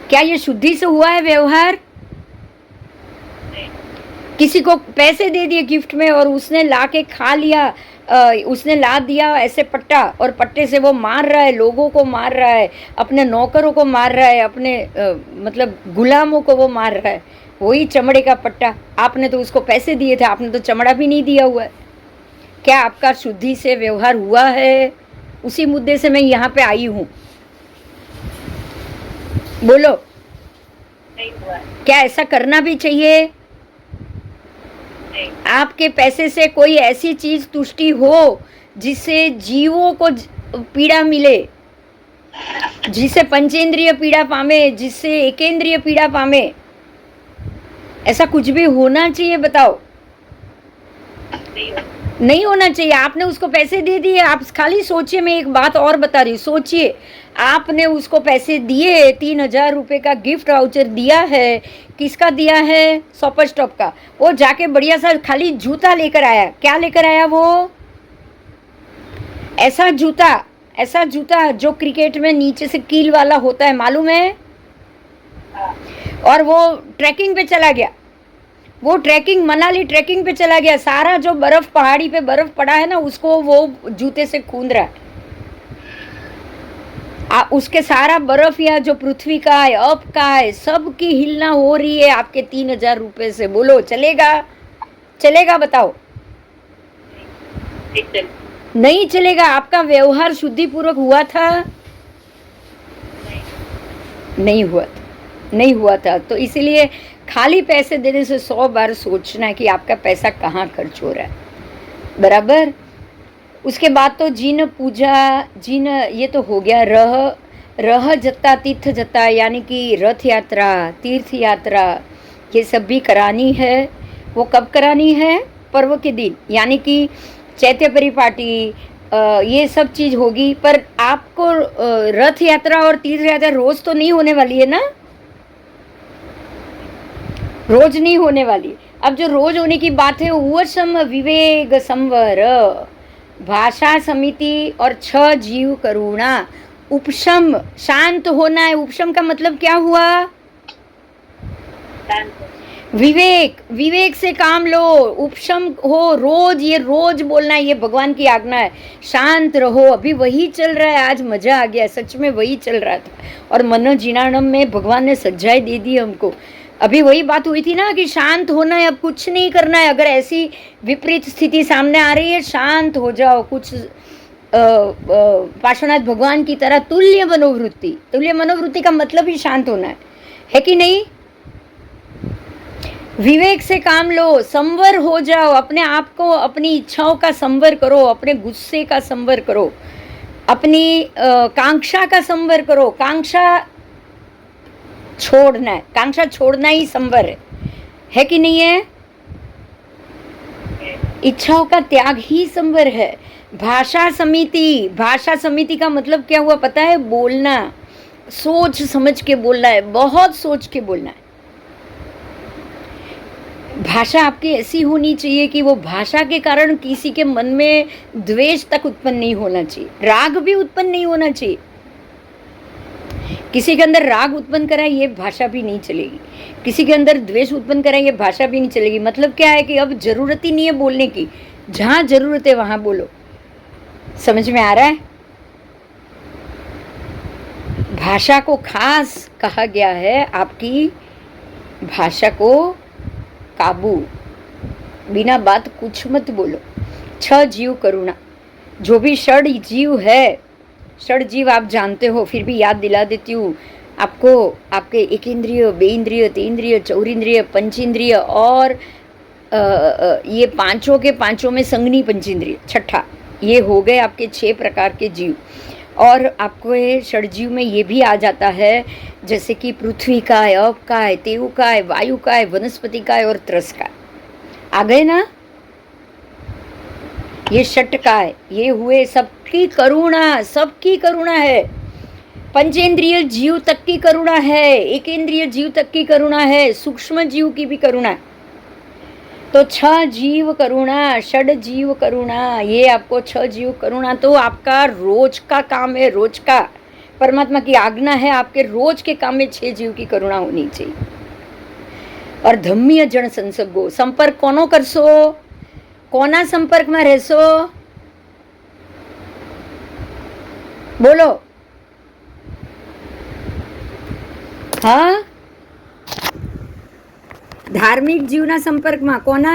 क्या ये शुद्धि से हुआ है व्यवहार? किसी को पैसे दे दिए गिफ्ट में और उसने ला के खा लिया, उसने ला दिया ऐसे पट्टा, और पट्टे से वो मार रहा है, लोगों को मार रहा है, अपने नौकरों को मार रहा है, अपने मतलब गुलामों को वो मार रहा है, वही चमड़े का पट्टा। आपने तो उसको पैसे दिए थे, आपने तो चमड़ा भी नहीं दिया हुआ है। क्या आपका शुद्धि से व्यवहार हुआ है? उसी मुद्दे से मैं यहाँ पे आई हूँ, बोलो। नहीं हुआ। क्या ऐसा करना भी चाहिए? नहीं। आपके पैसे से कोई ऐसी चीज तुष्टि हो जिससे जीवों को पीड़ा मिले, जिससे पंचेंद्रिय पीड़ा पावे, जिससे एकेंद्रिय पीड़ा पावे, ऐसा कुछ भी होना चाहिए? बताओ। नहीं होना चाहिए। आपने उसको पैसे दे दिए, आप खाली सोचिए, मैं एक बात और बता रही हूँ, सोचिए, आपने उसको पैसे दिए, 3000 रुपये का गिफ्ट वाउचर दिया है, किसका दिया है? शॉपर स्टॉप का। वो जाके बढ़िया सा खाली जूता लेकर आया, क्या लेकर आया वो? ऐसा जूता जो क्रिकेट में नीचे से कील वाला होता है, मालूम है? और वो ट्रैकिंग पे चला गया, वो ट्रैकिंग मनाली ट्रैकिंग पे चला गया, सारा जो बर्फ पहाड़ी पे बर्फ पड़ा है ना, उसको वो जूते से खूंद रहा है। उसके सारा बर्फ या जो पृथ्वी का है, अप का है, सब की हिलना हो रही है आपके 3000 रुपये से। बोलो चलेगा? चलेगा? बताओ। नहीं चलेगा। आपका व्यवहार शुद्धि पूर्वक हुआ था? नहीं हुआ था, नहीं हुआ था। तो इसीलिए खाली पैसे देने से 100 बार सोचना है कि आपका पैसा कहाँ खर्च हो रहा है, बराबर। उसके बाद तो जिन पूजा, जिन, ये तो हो गया। रह जता तीर्थ जता, यानी कि रथ यात्रा, तीर्थ यात्रा, ये सब भी करानी है। वो कब करानी है? पर्व के दिन, यानी कि चैत्य परिपाटी, ये सब चीज़ होगी। पर आपको रथ यात्रा और तीर्थ यात्रा रोज तो नहीं होने वाली है ना, रोज नहीं होने वाली। अब जो रोज होने की बात है, वो सम विवेक संवर, भाषा समिति और 6 जीव करुणा, उपशम, शांत होना है। उपशम का मतलब क्या हुआ? शांत। विवेक, विवेक से काम लो, उपशम हो। रोज, ये रोज बोलना है, ये भगवान की आज्ञा है। शांत रहो। अभी वही चल रहा है, आज मजा आ गया, सच में वही चल रहा था। और मनो जिनाणम में भगवान ने सज्जाई दे दी हमको। अभी वही बात हुई थी ना कि शांत होना है, अब कुछ नहीं करना है। अगर ऐसी विपरीत स्थिति सामने आ रही है, शांत हो जाओ। कुछ पार्श्वनाथ भगवान की तरह तुल्य मनोवृत्ति। तुल्य मनोवृत्ति का मतलब ही शांत होना है कि नहीं? विवेक से काम लो, संवर हो जाओ। अपने आप को, अपनी इच्छाओं का संवर करो, अपने गुस्से का संवर करो, अपनी कांक्षा का संवर करो। कांक्षा छोड़ना है, कांक्षा छोड़ना ही संवर है कि नहीं है? इच्छाओं का त्याग ही संवर है। भाषा समिति, भाषा समिति का मतलब क्या हुआ पता है? बोलना, सोच समझ के बोलना है, बहुत सोच के बोलना है। भाषा आपकी ऐसी होनी चाहिए कि वो भाषा के कारण किसी के मन में द्वेष तक उत्पन्न नहीं होना चाहिए, राग भी उत्पन्न नहीं होना चाहिए। किसी के अंदर राग उत्पन्न कराए, ये भाषा भी नहीं चलेगी। किसी के अंदर द्वेष उत्पन्न कराए, ये भाषा भी नहीं चलेगी। मतलब क्या है कि अब जरूरत ही नहीं है बोलने की, जहां जरूरत है वहां बोलो। समझ में आ रहा है? भाषा को खास कहा गया है, आपकी भाषा को काबू, बिना बात कुछ मत बोलो। 6 जीव करुणा, जो भी षड जीव है, षड जीव आप जानते हो, फिर भी याद दिला देती हूँ आपको। आपके एक इंद्रिय, बे इंद्रिय, तेन्द्रिय, चौरिंद्रिय, पंचेंद्रिय और ये पांचों के पांचों में संगनी पंचेंद्रिय, छठा, ये हो गए आपके 6 प्रकार के जीव। और आपको ये षडजीव में ये भी आ जाता है, जैसे कि पृथ्वी का है, अप का है, तेउ का है, वायु का है, वनस्पति का है और त्रस का। आ गए ना? ये षट का है, ये हुए। सबकी करुणा, सबकी करुणा है। पंचेंद्रिय जीव तक की करुणा है, एक इंद्रिय जीव तक की करुणा है, सूक्ष्म जीव की भी करुणा है। तो 6 जीव करुणा, षड जीव करुणा, ये आपको 6 जीव करुणा तो आपका रोज का काम है, रोज का। परमात्मा की आज्ञा है, आपके रोज के काम में 6 जीव की करुणा होनी चाहिए। और धम्मीय जन संसर्गो, संपर्क कोनो करशो? कोना संपर्क में રહેશો? બોલો। હા, ધાર્મિક જીવના સંપર્કમાં કોના?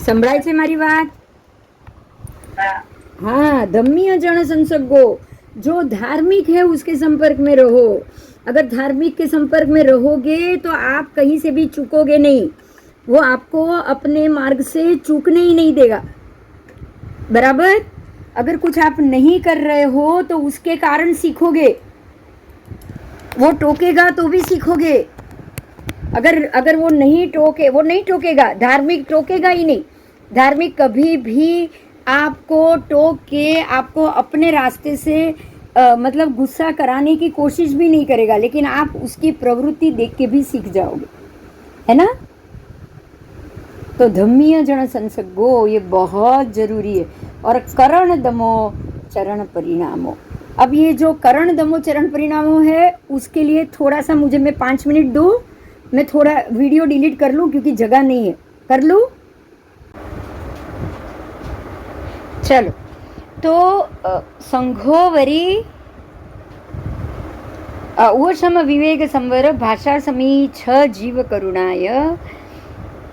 સંભળાય છે મારી વાત? हाँ, धम्मीय जन संसर्गो, जो धार्मिक है उसके संपर्क में रहो। अगर धार्मिक के संपर्क में रहोगे तो आप कहीं से भी चूकोगे नहीं, वो आपको अपने मार्ग से चूकने ही नहीं देगा, बराबर। अगर कुछ आप नहीं कर रहे हो तो उसके कारण सीखोगे, वो टोकेगा तो भी सीखोगे। अगर वो नहीं टोकेगा, धार्मिक टोकेगा ही नहीं। धार्मिक कभी भी आपको टोक के आपको अपने रास्ते से मतलब गुस्सा कराने की कोशिश भी नहीं करेगा, लेकिन आप उसकी प्रवृत्ति देख के भी सीख जाओगे, है ना। तो धम्मीय जन संसर्गो ये बहुत जरूरी है। और करण दमो चरण परिणामो, अब ये जो करण दमो चरण परिणामो है उसके लिए थोड़ा सा मुझे, मैं 5 मिनट दूँ, मैं थोड़ा वीडियो डिलीट कर लूँ क्योंकि जगह नहीं है। कर लूँ? चलो, तो संघोवरी ओषम विवेक संवर भाषा समी 6 जीव करुणाय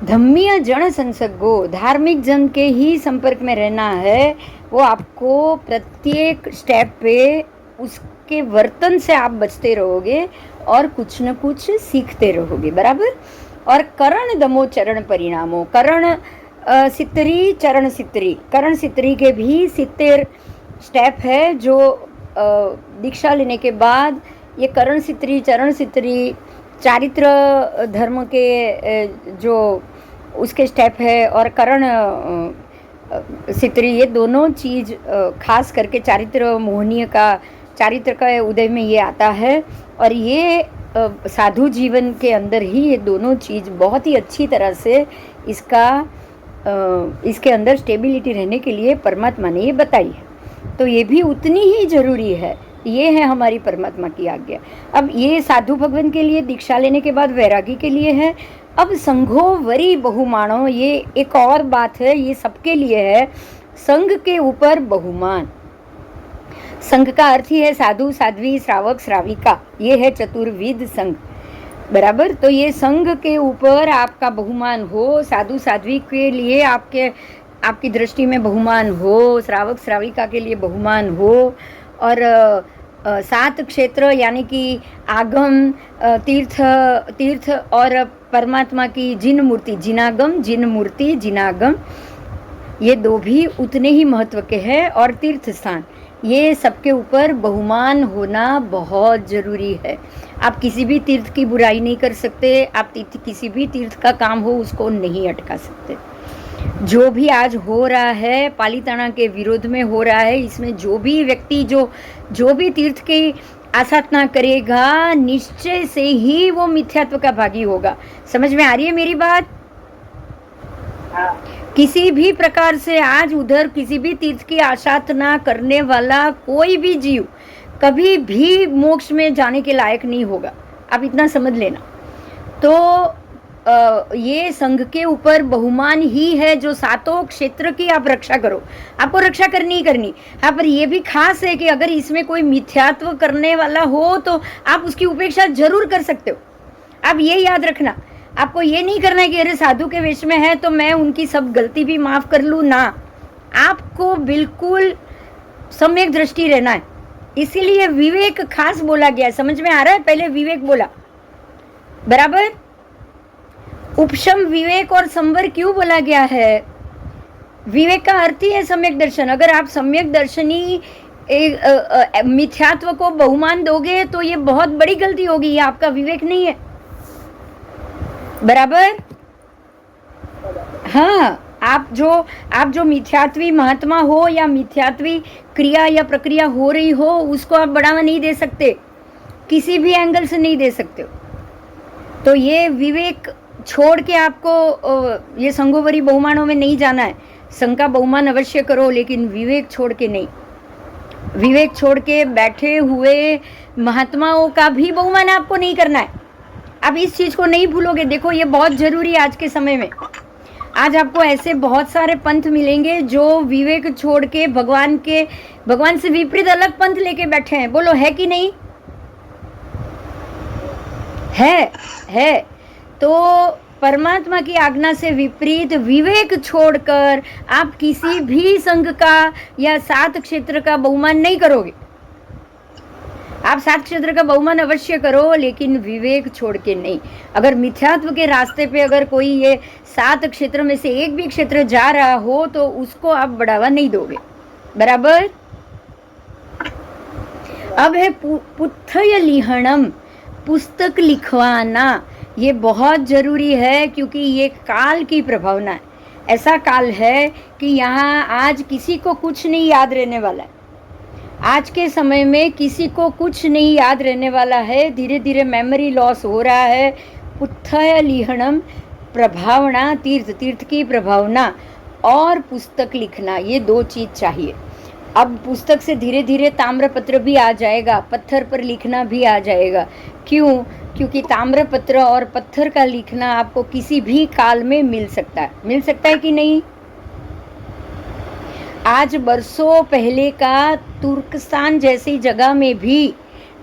धम्मीय जन संसर्गो, धार्मिक जन के ही संपर्क में रहना है। वो आपको प्रत्येक स्टेप पे उसके वर्तन से आप बचते रहोगे और कुछ न कुछ सीखते रहोगे, बराबर। और करण दमो चरण परिणामो, करण सितरी चरण सितरी, करण सितरी के भी 70 स्टेप है जो दीक्षा लेने के बाद ये करण सितरी चरण सितरी चारित्र धर्म के जो उसके स्टेप है और करण सितरी, ये दोनों चीज़ खास करके चारित्र मोहनीय का, चारित्र का उदय में ये आता है। और ये साधु जीवन के अंदर ही ये दोनों चीज़ बहुत ही अच्छी तरह से इसके अंदर स्टेबिलिटी रहने के लिए परमात्मा ने ये बताई है। तो ये भी उतनी ही जरूरी है। ये है हमारी परमात्मा की आज्ञा। अब ये साधु भगवान के लिए, दीक्षा लेने के बाद वैरागी के लिए है। अब संघो वरी बहुमानो, ये एक और बात है, ये सबके लिए है। संघ के ऊपर बहुमान, संघ का अर्थ ही है साधु साध्वी श्रावक श्राविका, ये है चतुर्विध संघ, बराबर। तो ये संघ के ऊपर आपका बहुमान हो, साधु साध्वी के लिए आपकी दृष्टि में बहुमान हो, श्रावक श्राविका के लिए बहुमान हो, और 7 क्षेत्र यानी कि आगम, तीर्थ और परमात्मा की जिन मूर्ति, जिनागम, जिन मूर्ति, जिनागम, ये 2 भी उतने ही महत्व के हैं। और तीर्थ स्थान, ये सबके ऊपर बहुमान होना बहुत ज़रूरी है। आप किसी भी तीर्थ की बुराई नहीं कर सकते, आप किसी भी तीर्थ का काम हो उसको नहीं अटका सकते। जो भी आज हो रहा है पालीताना के विरोध में हो रहा है, इसमें जो भी व्यक्ति जो भी तीर्थ की आसाधना करेगा, निश्चय से ही वो मिथ्यात्व का भागी होगा। समझ में आ रही है मेरी बात? किसी भी प्रकार से आज उधर किसी भी तीर्थ की आसाधना करने वाला कोई भी जीव कभी भी मोक्ष में जाने के लायक नहीं होगा, आप इतना समझ लेना। तो ये संघ के ऊपर बहुमान ही है जो 7 क्षेत्र की आप रक्षा करो, आपको रक्षा करनी ही करनी। हाँ, पर ये भी खास है कि अगर इसमें कोई मिथ्यात्व करने वाला हो तो आप उसकी उपेक्षा जरूर कर सकते हो। आप ये याद रखना, आपको ये नहीं करना है कि अरे साधु के वेश में है तो मैं उनकी सब गलती भी माफ कर लूँ ना। आपको बिल्कुल सम्यक दृष्टि रहना है, इसीलिए विवेक खास बोला गया है। समझ में आ रहा है? पहले विवेक बोला, बराबर। उपशम विवेक और संवर क्यों बोला गया है? विवेक का अर्थ ही है सम्यक दर्शन। अगर आप सम्यक दर्शनी मिथ्यात्व को बहुमान दोगे तो ये बहुत बड़ी गलती होगी, ये आपका विवेक नहीं है, बराबर। हाँ, आप जो मिथ्यात्वी महात्मा हो या मिथ्यात्वी क्रिया या प्रक्रिया हो रही हो, उसको आप बढ़ावा नहीं दे सकते, किसी भी एंगल से नहीं दे सकते हो। तो ये विवेक छोड़ के आपको ये संगोवरी बहुमानों में नहीं जाना है। संघ का बहुमान अवश्य करो, लेकिन विवेक छोड़ के नहीं। विवेक छोड़ के बैठे हुए महात्माओं का भी बहुमान आपको नहीं करना है। आप इस चीज़ को नहीं भूलोगे। देखो, ये बहुत ज़रूरी है आज के समय में। आज आपको ऐसे बहुत सारे पंथ मिलेंगे जो विवेक छोड़ के भगवान से विपरीत अलग पंथ लेके बैठे हैं। बोलो, है कि नहीं? है। तो परमात्मा की आज्ञा से विपरीत विवेक छोड़कर आप किसी भी संघ का या 7 क्षेत्र का बहुमान नहीं करोगे। आप 7 क्षेत्र का बहुमान अवश्य करो, लेकिन विवेक छोड़ के नहीं। अगर मिथ्यात्व के रास्ते पे अगर कोई ये 7 क्षेत्र में से एक भी क्षेत्र जा रहा हो तो उसको आप बढ़ावा नहीं दोगे, बराबर। अब है पुत्थय लिहणम, पुस्तक लिखवाना। ये बहुत ज़रूरी है क्योंकि ये काल की प्रभावना है। ऐसा काल है कि यहाँ आज किसी को कुछ नहीं याद रहने वाला है। आज के समय में किसी को कुछ नहीं याद रहने वाला है। धीरे धीरे मेमोरी लॉस हो रहा है। पुत्थय लिहणम, प्रभावना, तीर्थ की प्रभावना और पुस्तक लिखना, ये 2 चीज़ चाहिए। अब पुस्तक से धीरे धीरे ताम्रपत्र भी आ जाएगा, पत्थर पर लिखना भी आ जाएगा। क्यों? क्योंकि ताम्रपत्र और पत्थर का लिखना आपको किसी भी काल में मिल सकता है कि नहीं? आज बरसों पहले का तुर्कस्तान जैसी जगह में भी,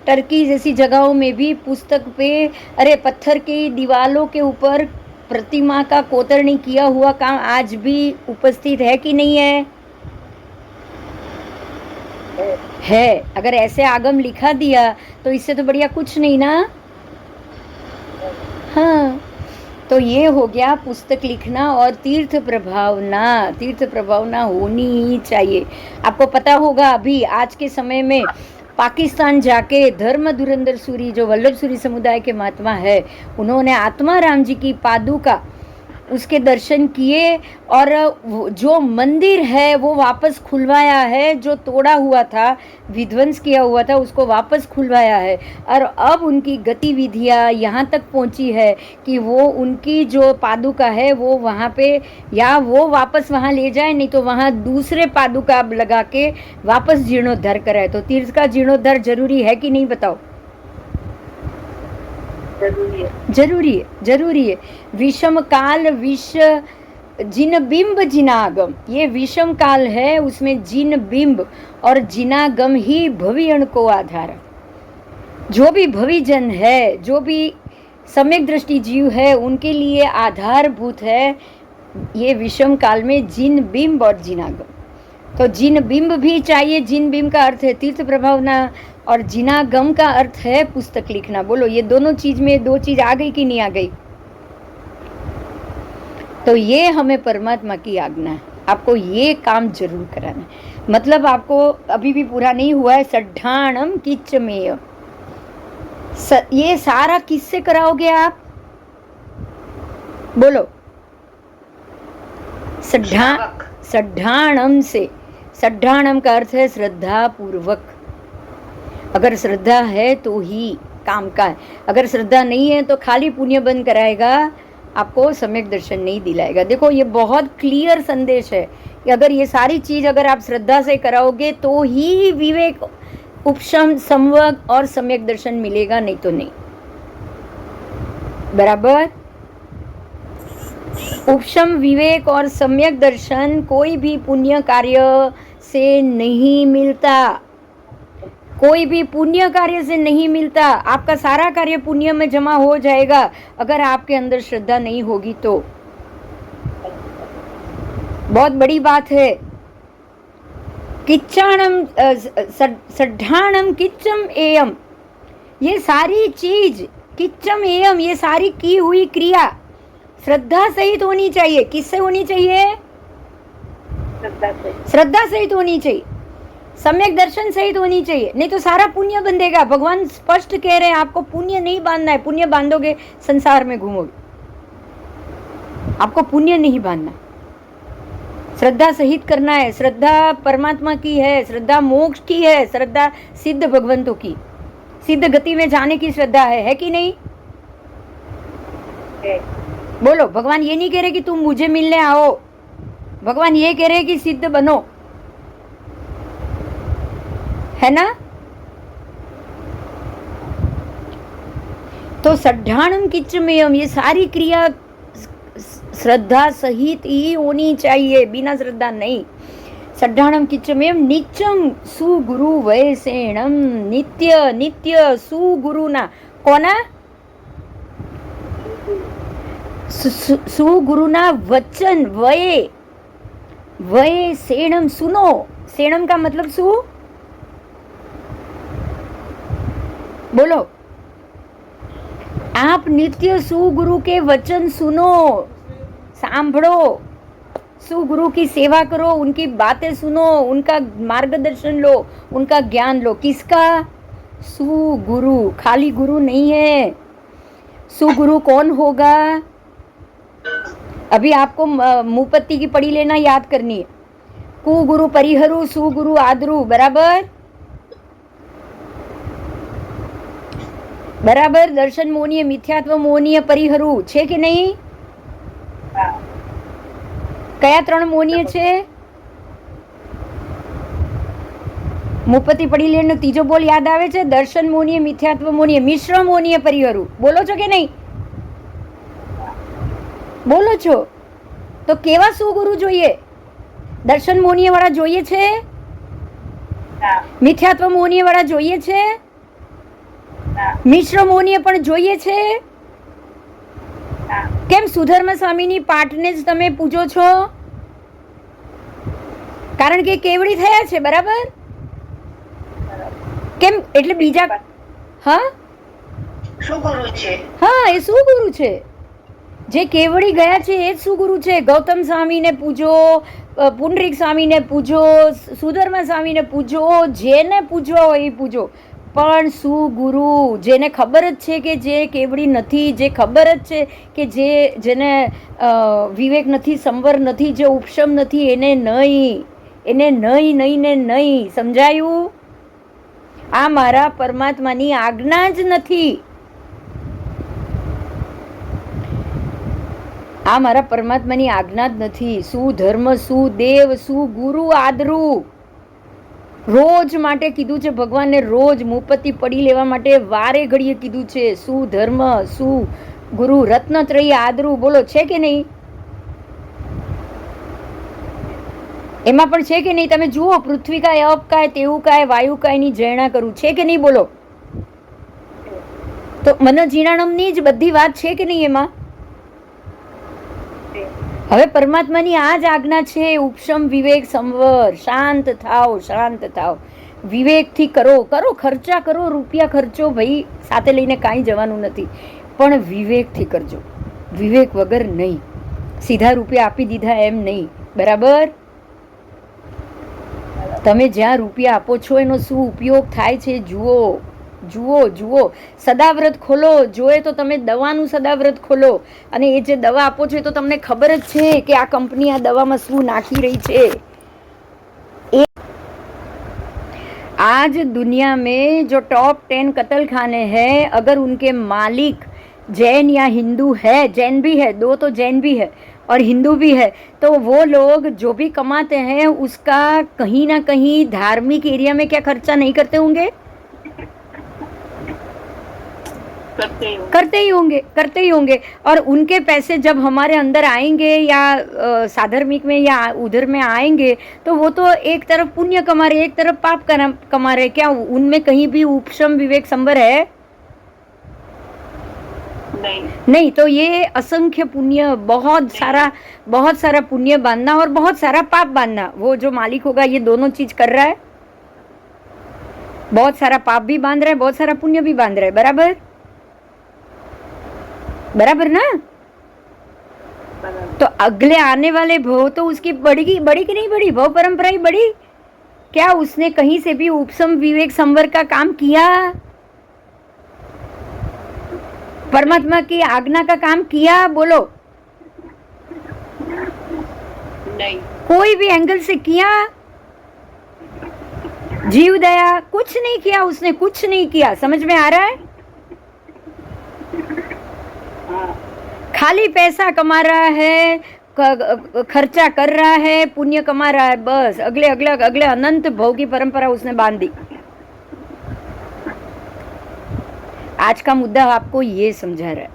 टर्की जैसी जगहों में भी पुस्तक पे, अरे पत्थर की दीवालों के ऊपर प्रतिमा का कोतरणी किया हुआ काम आज भी उपस्थित है कि नहीं है? है। अगर ऐसे आगम लिखा दिया तो इससे तो बढ़िया कुछ नहीं ना। हाँ, तो ये हो गया पुस्तक लिखना और तीर्थ प्रभावना। तीर्थ प्रभावना होनी ही चाहिए। आपको पता होगा अभी आज के समय में पाकिस्तान जाके धर्म धुरंधर सूरी जो वल्लभ सूरी समुदाय के महात्मा है, उन्होंने आत्मा राम जी की पादुका उसके दर्शन किए और जो मंदिर है वो वापस खुलवाया है, जो तोड़ा हुआ था, विध्वंस किया हुआ था, उसको वापस खुलवाया है। और अब उनकी गतिविधियां यहाँ तक पहुँची है कि वो उनकी जो पादुका है वो वहाँ पे या वो वापस वहाँ ले जाए, नहीं तो वहाँ दूसरे पादुका लगा के वापस जीर्णोद्धार कराए। तो तीर्थ का जीर्णोद्धार जरूरी है कि नहीं, बताओ? जरूरी है, जरूरी है। विषम काल विष जिन बिंब जिनागम, ये विषम काल है, उसमें जिन बिंब और जिनागम ही भवियण को आधार। जो भी भविजन है, जो भी सम्यक दृष्टि जीव है, उनके लिए आधारभूत है ये विषम काल में जिन बिंब और जिनागम। तो जिन बिंब भी चाहिए। जिन बिंब का अर्थ है तीर्थ प्रभावना और जिनागम का अर्थ है पुस्तक लिखना। बोलो, ये दोनों चीज में दो चीज आ गई कि नहीं आ गई? तो ये हमें परमात्मा की आज्ञा है, आपको ये काम जरूर कराना है। मतलब आपको अभी भी पूरा नहीं हुआ है। सड्ढाणम किच्चमेय, ये सारा किससे कराओगे आप? बोलो, सड्ढाणम से। सड्ढाणम का अर्थ है श्रद्धा पूर्वक। अगर श्रद्धा है तो ही काम का है, अगर श्रद्धा नहीं है तो खाली पुण्य बंद कराएगा, आपको सम्यक दर्शन नहीं दिलाएगा। देखो, ये बहुत क्लियर संदेश है कि अगर ये सारी चीज अगर आप श्रद्धा से कराओगे तो ही विवेक, उपशम, संवग और सम्यक दर्शन मिलेगा, नहीं तो नहीं। बराबर? उपशम, विवेक और सम्यक दर्शन कोई भी पुण्य कार्य से नहीं मिलता। कोई भी पुण्य कार्य से नहीं मिलता। आपका सारा कार्य पुण्य में जमा हो जाएगा अगर आपके अंदर श्रद्धा नहीं होगी तो। बहुत बड़ी बात है। किच्चाणम सड्ढाणम किच्चम एयम, ये सारी चीज किच्चम एयम, ये सारी की हुई क्रिया श्रद्धा सहित होनी चाहिए। किससे होनी चाहिए? श्रद्धा सहित होनी चाहिए, सम्यक दर्शन सहित होनी चाहिए, नहीं तो सारा पुण्य बंधेगा। भगवान स्पष्ट कह रहे हैं आपको पुण्य नहीं बांधना है। पुण्य बांधोगे संसार में घूमोगे, आपको पुण्य नहीं बांधना, श्रद्धा सहित करना है। श्रद्धा परमात्मा की है, श्रद्धा मोक्ष की है, श्रद्धा सिद्ध भगवंतों की, सिद्ध गति में जाने की श्रद्धा है कि नहीं? बोलो, भगवान ये नहीं कह रहे कि तुम मुझे मिलने आओ, भगवान ये कह रहे कि सिद्ध बनो, है ना? तो सड्ढाणम किच्चमेयम, ये सारी क्रिया श्रद्धा सहित ही होनी चाहिए, बिना श्रद्धा नहीं। सड्ढाणम किच्चमेयम नित्यम सुगुरु वयसेणम, नित्य नित्य सुगुरुना, कोना? सुगुरुना वचन, वये वये सेणम, सुनो। सेणम का मतलब सु, बोलो, आप नित्य सुगुरु के वचन सुनो, सांभळो, सुगुरु की सेवा करो, उनकी बातें सुनो, उनका मार्गदर्शन लो, उनका ज्ञान लो। किसका? सुगुरु, खाली गुरु नहीं है। सुगुरु कौन होगा? अभी आपको मुपत्ति की पढ़ी लेना याद करनी है। कुगुरु परिहरु, सुगुरु आदरु, बराबर? बराबर? दर्शन मोनीय, मिथ्यात्व मोनीय, परिहरु છે કે નહીં? કયા ત્રણ મોનીય છે? મુપત્તિ પડી લેનો ત્રીજો બોલ યાદ આવે છે? દર્શન મોનીય, મિથ્યાત્વ મોનીય, મિશ્ર મોનીય, પરિહરુ. બોલો છો કે નહીં? બોલો છો? તો કેવા સુગુરુ જોઈએ? દર્શન મોનીય વાળા જોઈએ છે? મિથ્યાત્વ મોનીય વાળા જોઈએ છે? મિશ્ર મોનીય પણ જોઈએ છે? કેમ સુધર્મ સ્વામીની પાઠને જ તમે પૂજો છો? કારણ કે કેવડી થયા છે, બરાબર? કેમ એટલે બીજા હા શું ગુરુ છે? હા એ શું ગુરુ છે? જે કેવડી ગયા છે એ જ શું ગુરુ છે? ગૌતમ સ્વામીને પૂજો, પુંડરીક સ્વામીને પૂજો, સુધર્મા સ્વામીને પૂજો, જેને પૂજવા હોય એ પૂજો, પણ સુગુરુ જેને ખબર જ છે કે જે કેવડી નથી, જે ખબર જ છે કે જેને વિવેક નથી, સંવર નથી, જે ઉપશમ નથી, એને નહીં, એને નહીં નહીં ને નહીં. સમજાયું? આ મારા પરમાત્માની આજ્ઞા જ નથી. આ મારા પરમાત્માની આજ્ઞા જ નથી. શું ધર્મ, શું દેવ, શું ગુરુ આદરું. રોજ માટે કીધું છે ભગવાને, રોજ મુપત્તિ પડી લેવા માટે વારે ઘડીએ કીધું છે. શું ધર્મ, શું ગુરુ, રત્નત્રયી આદરું. બોલો છે કે નહીં? એમાં પણ છે કે નહીં? તમે જુઓ, પૃથ્વી કાય, અપ કાય, તેવું કાય, વાયુ કાયની જૈણા કરું, છે કે નહીં? બોલો. તો મનોજીણાણમની જ બધી વાત છે કે નહીં એમાં? હવે પરમાત્માની આ જ આજ્ઞા છે, ઉપશમ વિવેક સંવર. શાંત થાવ, શાંત થાવ, વિવેકથી કરો. કરો, ખર્ચા કરો, રૂપિયા ખર્ચો, ભાઈ સાથે લઈને કાંઈ જવાનું નથી, પણ વિવેકથી કરજો. વિવેક વગર નહીં. સીધા રૂપિયા આપી દીધા એમ નહીં. બરાબર? તમે જ્યાં રૂપિયા આપો છો એનો શું ઉપયોગ થાય છે જુઓ, જુઓ, જુઓ. સદાવ્રત ખોલો. જોઈએ તો તમે દવાનું સદાવ્રત ખોલો, અને એ જે દવા આપો છો એ તો તમને ખબર જ છે કે આ કંપની આ દવામાં શું નાખી રહી છે. आज दुनिया में जो टॉप 10 कत्ल खाने हैं, अगर उनके मालिक जैन या हिंदू है, जैन भी है, 2 तो जैन भी है और हिंदू भी है, तो वो लोग जो भी कमाते हैं उसका कहीं ना कहीं धार्मिक एरिया में क्या खर्चा नहीं करते होंगे? करते ही होंगे. और उनके पैसे जब हमारे अंदर आएंगे या साधर्मिक में या उधर में आएंगे, तो वो तो एक तरफ पुण्य कमा रहे, एक तरफ पाप कमा रहे. क्या उनमें कहीं भी उपशम विवेक संवर है? नहीं. तो ये असंख्य पुण्य, बहुत सारा पुण्य बांधना और बहुत सारा पाप बांधना. वो जो मालिक होगा ये दोनों चीज कर रहा है. बहुत सारा पाप भी बांध रहा है, बहुत सारा पुण्य भी बांध रहा है. बराबर? बराबर ना? तो अगले आने वाले भव तो उसकी बड़ी की नहीं बड़ी? भव परंपरा ही बड़ी. क्या उसने कहीं से भी उपशम विवेक संवर का काम किया? परमात्मा की आज्ञा का काम किया? बोलो. नहीं. कोई भी एंगल से किया? जीव दया कुछ नहीं किया उसने, कुछ नहीं किया. समझ में आ रहा है? खाली पैसा कमा रहा है, खर्चा कर रहा है, पुण्य कमा रहा है, बस. अगले अनंत भव की परंपरा उसने बांध दी. आज का मुद्दा आपको ये समझा रहा है.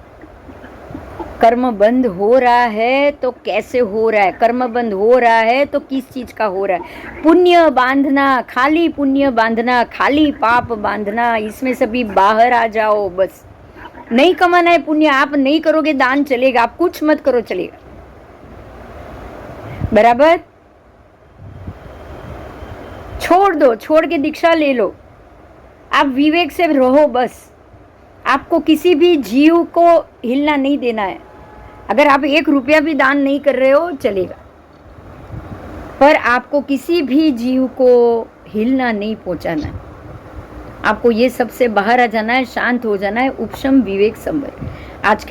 कर्म बंद हो रहा है तो कैसे हो रहा है? कर्म बंद हो रहा है तो किस चीज का हो रहा है? पुण्य बांधना, खाली पुण्य बांधना, खाली पाप बांधना, इसमें से भी बाहर आ जाओ. बस नहीं कमाना है पुण्य, आप नहीं करोगे दान चलेगा, आप कुछ मत करो चलेगा. बराबर? छोड़ दो, छोड़ के दीक्षा ले लो. आप विवेक से रहो बस. आपको किसी भी जीव को हिलना नहीं देना है. अगर आप 1 रुपया भी दान नहीं कर रहे हो चलेगा, पर आपको किसी भी जीव को हिलना नहीं पहुंचाना है. आपको ये सबसे बाहर आ जाना है, शांत हो जाना है. उपशम विवेक संवर. आज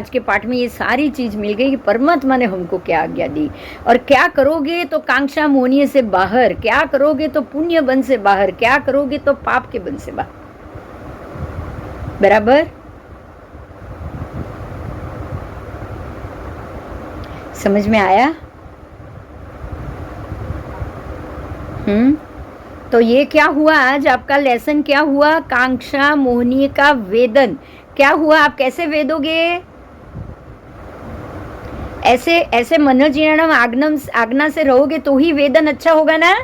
के पाठ में ये सारी चीज मिल गई कि परमात्मा ने हमको क्या आज्ञा दी. और क्या करोगे तो कांक्षा मोहनीय से बाहर, क्या करोगे तो पुण्य बन से बाहर, क्या करोगे तो पाप के बन से बाहर. बराबर? समझ में आया? तो ये क्या हुआ? आज आपका लेसन क्या हुआ? कांक्षा मोहनीय का वेदन क्या हुआ? आप कैसे वेदोगे? ऐसे मनोजीर्णम आज्ञा से रहोगे तो ही वेदन अच्छा होगा ना.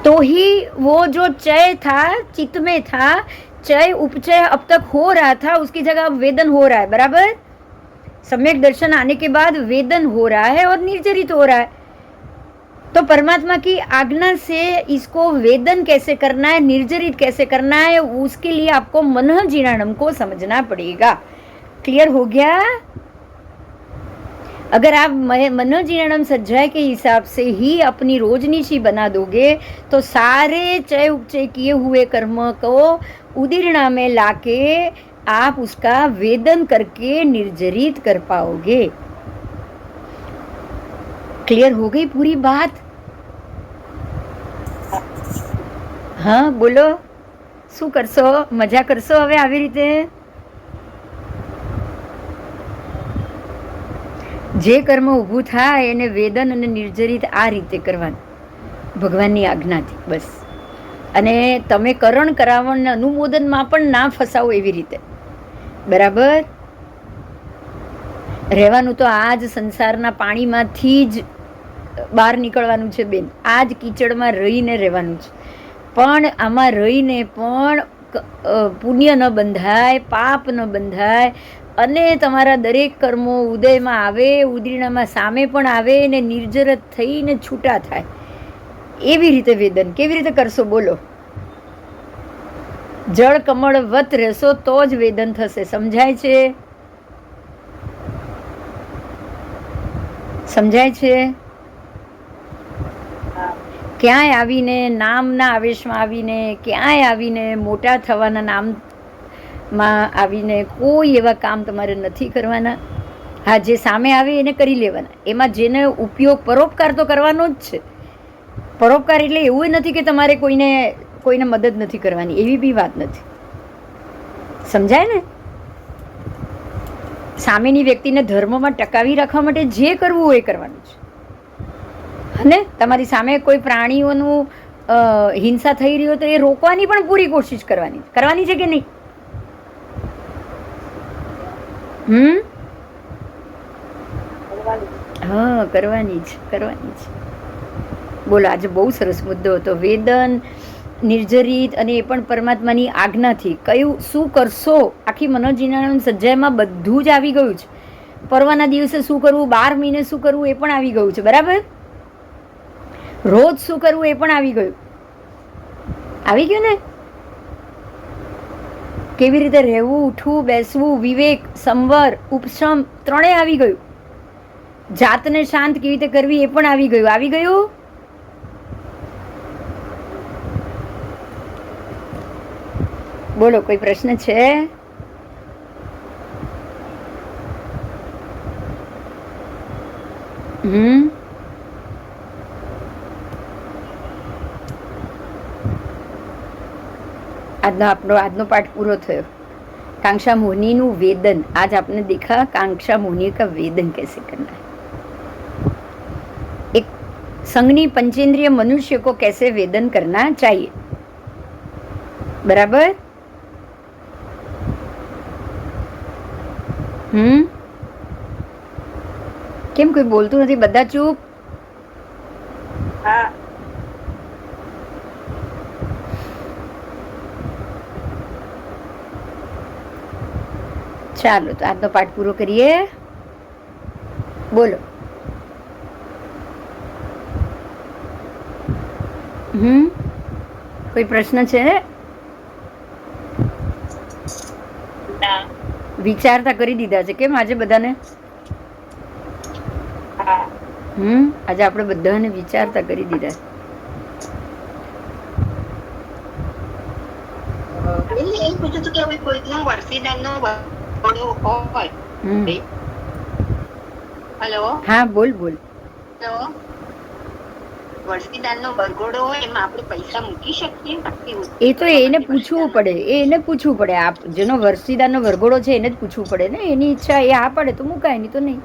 तो ही वो जो चय था, चित्त में था, चय उपचय अब तक हो रहा था, उसकी जगह अब वेदन हो रहा है. बराबर? सम्यक दर्शन आने के बाद वेदन हो रहा है और निर्जरित हो रहा है. तो परमात्मा की आज्ञा से इसको वेदन कैसे करना है, निर्जरित कैसे करना है, उसके लिए आपको मन जीर्णम को समझना पड़ेगा। क्लियर हो गया? अगर आप मन जीर्णम सज्जाय के हिसाब से ही अपनी रोजनीशी बना दोगे तो सारे चय उपचय किए हुए कर्म को उदीर्णा में लाके आप उसका वेदन करके निर्जरित कर पाओगे। क्लियर हो गई पूरी बात? હા બોલો, શું કરશો? મજા કરશો હવે આવી રીતે? જે કર્મ ઊભું થાય એને વેદન અને નિર્જરિત આ રીતે કરવાનું ભગવાનની આજ્ઞાથી બસ. અને તમે કરણ કરાવણ અનુમોદનમાં પણ ના ફસાવો એવી રીતે. બરાબર? રહેવાનું તો આ જ સંસારના પાણીમાંથી જ બહાર નીકળવાનું છે બેન. આ જ કીચડમાં રહીને રહેવાનું છે. પણ આમાં રહીને પણ પુણ્ય ન બંધાય, પાપ ન બંધાય અને તમારા દરેક કર્મો ઉદયમાં આવે, ઉદીર્ણામાં સામે પણ આવે ને નિર્જરત થઈને છૂટા થાય એવી રીતે વેદન કેવી રીતે કરશો બોલો? જળ કમળવત રહેશો તો જ વેદન થશે. સમજાય છે? સમજાય છે? ક્યાંય આવીને નામના આવેશમાં આવીને, ક્યાંય આવીને મોટા થવાના નામમાં આવીને કોઈ એવા કામ તમારે નથી કરવાના. હા, જે સામે આવે એને કરી લેવાના. એમાં જેને ઉપયોગ પરોપકાર તો કરવાનો જ છે. પરોપકાર એટલે એવું નથી કે તમારે કોઈને મદદ નથી કરવાની, એવી બી વાત નથી. સમજાય ને? સામેની વ્યક્તિને ધર્મમાં ટકાવી રાખવા માટે જે કરવું હોય એ કરવાનું છે. અને તમારી સામે કોઈ પ્રાણીઓનું હિંસા થઈ રહી હોય તો એ રોકવાની પણ પૂરી કોશિશ કરવાની છે કે નહીં? હા, કરવાની છે. બોલો, આજે બહુ સરસ મુદ્દો હતો. વેદન, નિર્જરિત અને એ પણ પરમાત્માની આજ્ઞાથી. કયું શું કરશો? આખી મનોજીર્ણ સજ્જાયમાં બધું જ આવી ગયું છે. પરવાના દિવસે શું કરવું, 12 મહિને શું કરવું એ પણ આવી ગયું છે. બરાબર? રોજ શું કરવું એ પણ આવી ગયું. આવી ગયું ને? કેવી રીતે રહેવું, ઉઠવું, બેસવું, વિવેક, સંવર, ઉપશમ ત્રણેય આવી ગયું. જાતને શાંત કેવી રીતે કરવી એ પણ આવી ગયું. આવી ગયું? બોલો, કોઈ પ્રશ્ન છે? આજનો પાઠ પૂરો થયો. कांक्षा मोहिनी नु वेदन. आज आपने देखा कांक्षा मोहिनी का वेदन कैसे करना है. एक संगनी पंचेंद्रिय मनुष्य को कैसे वेदन करना चाहिए. बराबर? કેમ કોઈ બોલતું નથી? બધા ચૂપ? હા. ચાલો, તો આજનો પાઠ પૂરો કરીએ. બોલો. કોઈ પ્રશ્ન છે? વિચારતા કરી દીધા છે કેમ આજે બધાને? આજે આપણે બધાને વિચારતા કરી દીધા. હા, બોલ બોલ. એ તો એને પૂછવું પડે. આપ જેનો વર્ષીદારનો વરઘોડો છે એને જ પૂછવું પડે ને. એની ઈચ્છા એ આ પડે તો મુકાય, નહીં તો નહીં.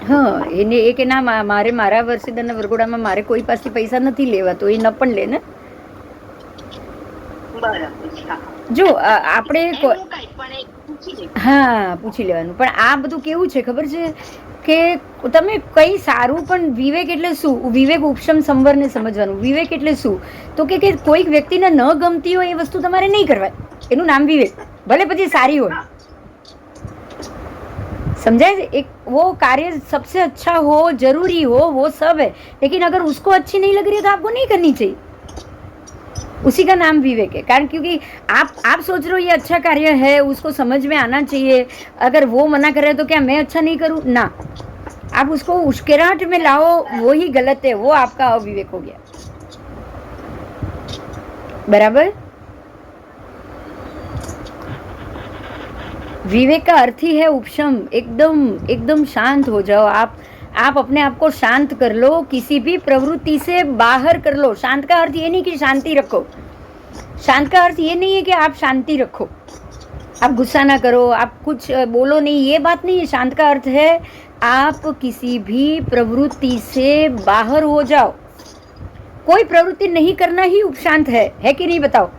હા, એને એ કે ના મારે મારા વર્ષીદારના વરઘોડામાં મારે કોઈ પાસેથી પૈસા નથી લેવા, તો એ ન પણ લે ને. જો આપણે હા પૂછી લેવાનું. પણ આ બધું કેવું છે ખબર છે કે તમે કઈ સારું પણ વિવેક એટલે શું? વિવેક ઉપશમ સંવરને સમજવાનું. વિવેક એટલે શું? તો કે કોઈક વ્યક્તિને ન ગમતી હોય એ વસ્તુ તમારે નહીં કરવાની. એનું નામ વિવેક. ભલે પછી સારી હોય. समझे? एक वो कार्य सबसे अच्छा हो, जरूरी हो, वो सब है, लेकिन अगर उसको अच्छी नहीं लग रही है तो आपको नहीं करनी चाहिए। उसी का नाम विवेक है। कारण क्योंकि आप सोच रहे हो ये अच्छा कार्य है, उसको समझ में आना चाहिए, अगर वो मना करे तो क्या मैं अच्छा नहीं करूं ना, आप उसको उश्केराहट में लाओ, वो ही गलत है, वो आपका अविवेक हो गया। बराबर? विवेक का अर्थ ही है उपशम, एकदम एकदम शांत हो जाओ आप अपने आप को शांत कर लो, किसी भी प्रवृत्ति से बाहर कर लो। शांत का अर्थ ये नहीं कि शांति रखो, शांत का अर्थ ये नहीं है कि आप शांति रखो, आप गुस्सा ना करो, आप कुछ बोलो नहीं, ये बात नहीं है। शांत का अर्थ है आप किसी भी प्रवृत्ति से बाहर हो जाओ, कोई प्रवृत्ति नहीं करना ही उपशांत है कि नहीं बताओ?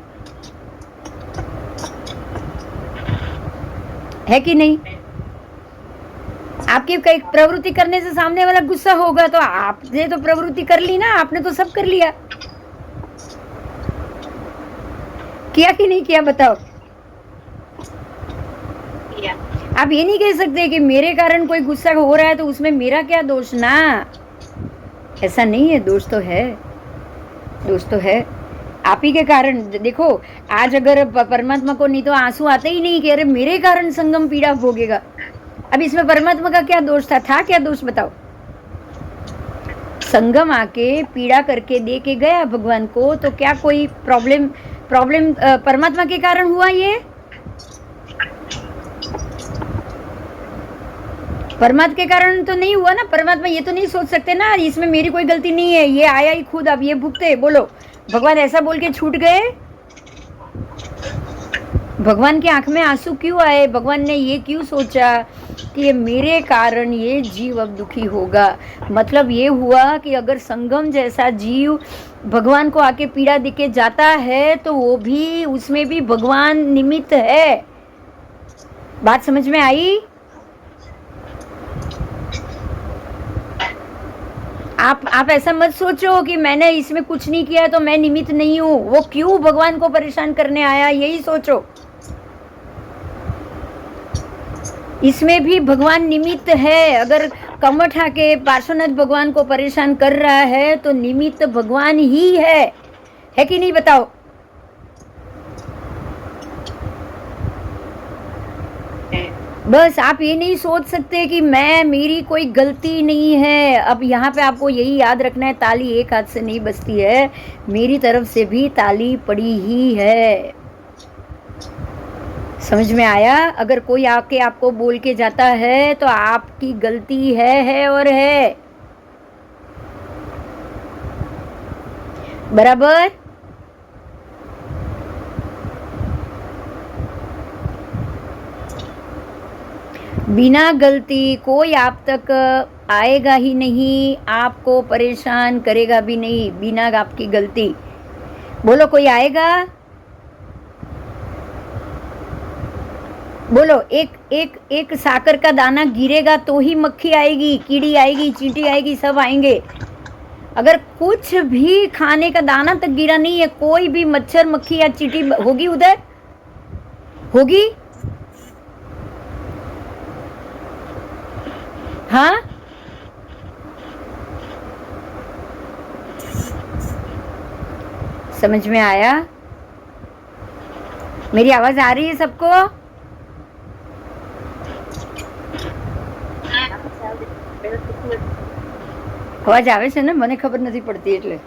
है कि नहीं? आपकी कई प्रवृत्ति करने से सामने वाला गुस्सा होगा तो आपने तो प्रवृत्ति कर ली ना, आपने तो सब कर लिया। किया कि नहीं किया बताओ? किया। आप ये नहीं कह सकते कि मेरे कारण कोई गुस्सा हो रहा है तो उसमें मेरा क्या दोष ना, ऐसा नहीं है। दोष तो है, दोष तो है आप ही के कारण। देखो आज अगर परमात्मा को नहीं तो आंसू आते ही नहीं कि अरे मेरे कारण संगम पीड़ा भोगेगा। अब इसमें परमात्मा का क्या दोष था क्या दोष बताओ? संगम आके पीड़ा करके दे के गया भगवान को, तो क्या कोई प्रॉब्लम परमात्मा के कारण हुआ? ये परमात्मा के कारण तो नहीं हुआ ना। परमात्मा ये तो नहीं सोच सकते ना इसमें मेरी कोई गलती नहीं है, ये आया ही खुद, अब ये भुगते। बोलो भगवान ऐसा बोल के छूट गए? भगवान की आंख में आंसू क्यों आए? भगवान ने ये क्यों सोचा कि ये मेरे कारण ये जीव अब दुखी होगा? मतलब ये हुआ कि अगर संगम जैसा जीव भगवान को आके पीड़ा देके जाता है तो वो भी, उसमें भी भगवान निमित्त है। बात समझ में आई? आप ऐसा मत सोचो कि मैंने इसमें कुछ नहीं किया तो मैं निमित्त नहीं हूं। वो क्यों भगवान को परेशान करने आया, यही सोचो। इसमें भी भगवान निमित्त है। अगर कमठ आके पार्श्वनाथ भगवान को परेशान कर रहा है तो निमित्त भगवान ही है कि नहीं बताओ? बस आप ये नहीं सोच सकते कि मेरी कोई गलती नहीं है। अब यहाँ पे आपको यही याद रखना है, ताली एक हाथ से नहीं बजती है, मेरी तरफ से भी ताली पड़ी ही है। समझ में आया? अगर कोई आके आपको बोल के जाता है तो आपकी गलती है और है। बराबर? बिना गलती कोई आप तक आएगा ही नहीं, आपको परेशान करेगा भी नहीं बिना आपकी गलती। बोलो कोई आएगा? बोलो एक साकर का दाना गिरेगा तो ही मक्खी आएगी, कीड़ी आएगी, चींटी आएगी, सब आएंगे। अगर कुछ भी खाने का दाना तक गिरा नहीं है, कोई भी मच्छर मक्खी या चींटी होगी उधर? होगी? हाँ? समझ में आया? मेरी आवाज आ रही है सबको? અવાજ આવે છે ને? મને ખબર નથી પડતી એટલે.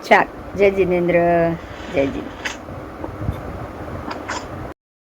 ચાલ, જય જિનેન્દ્ર, જય જિનેન્દ્ર.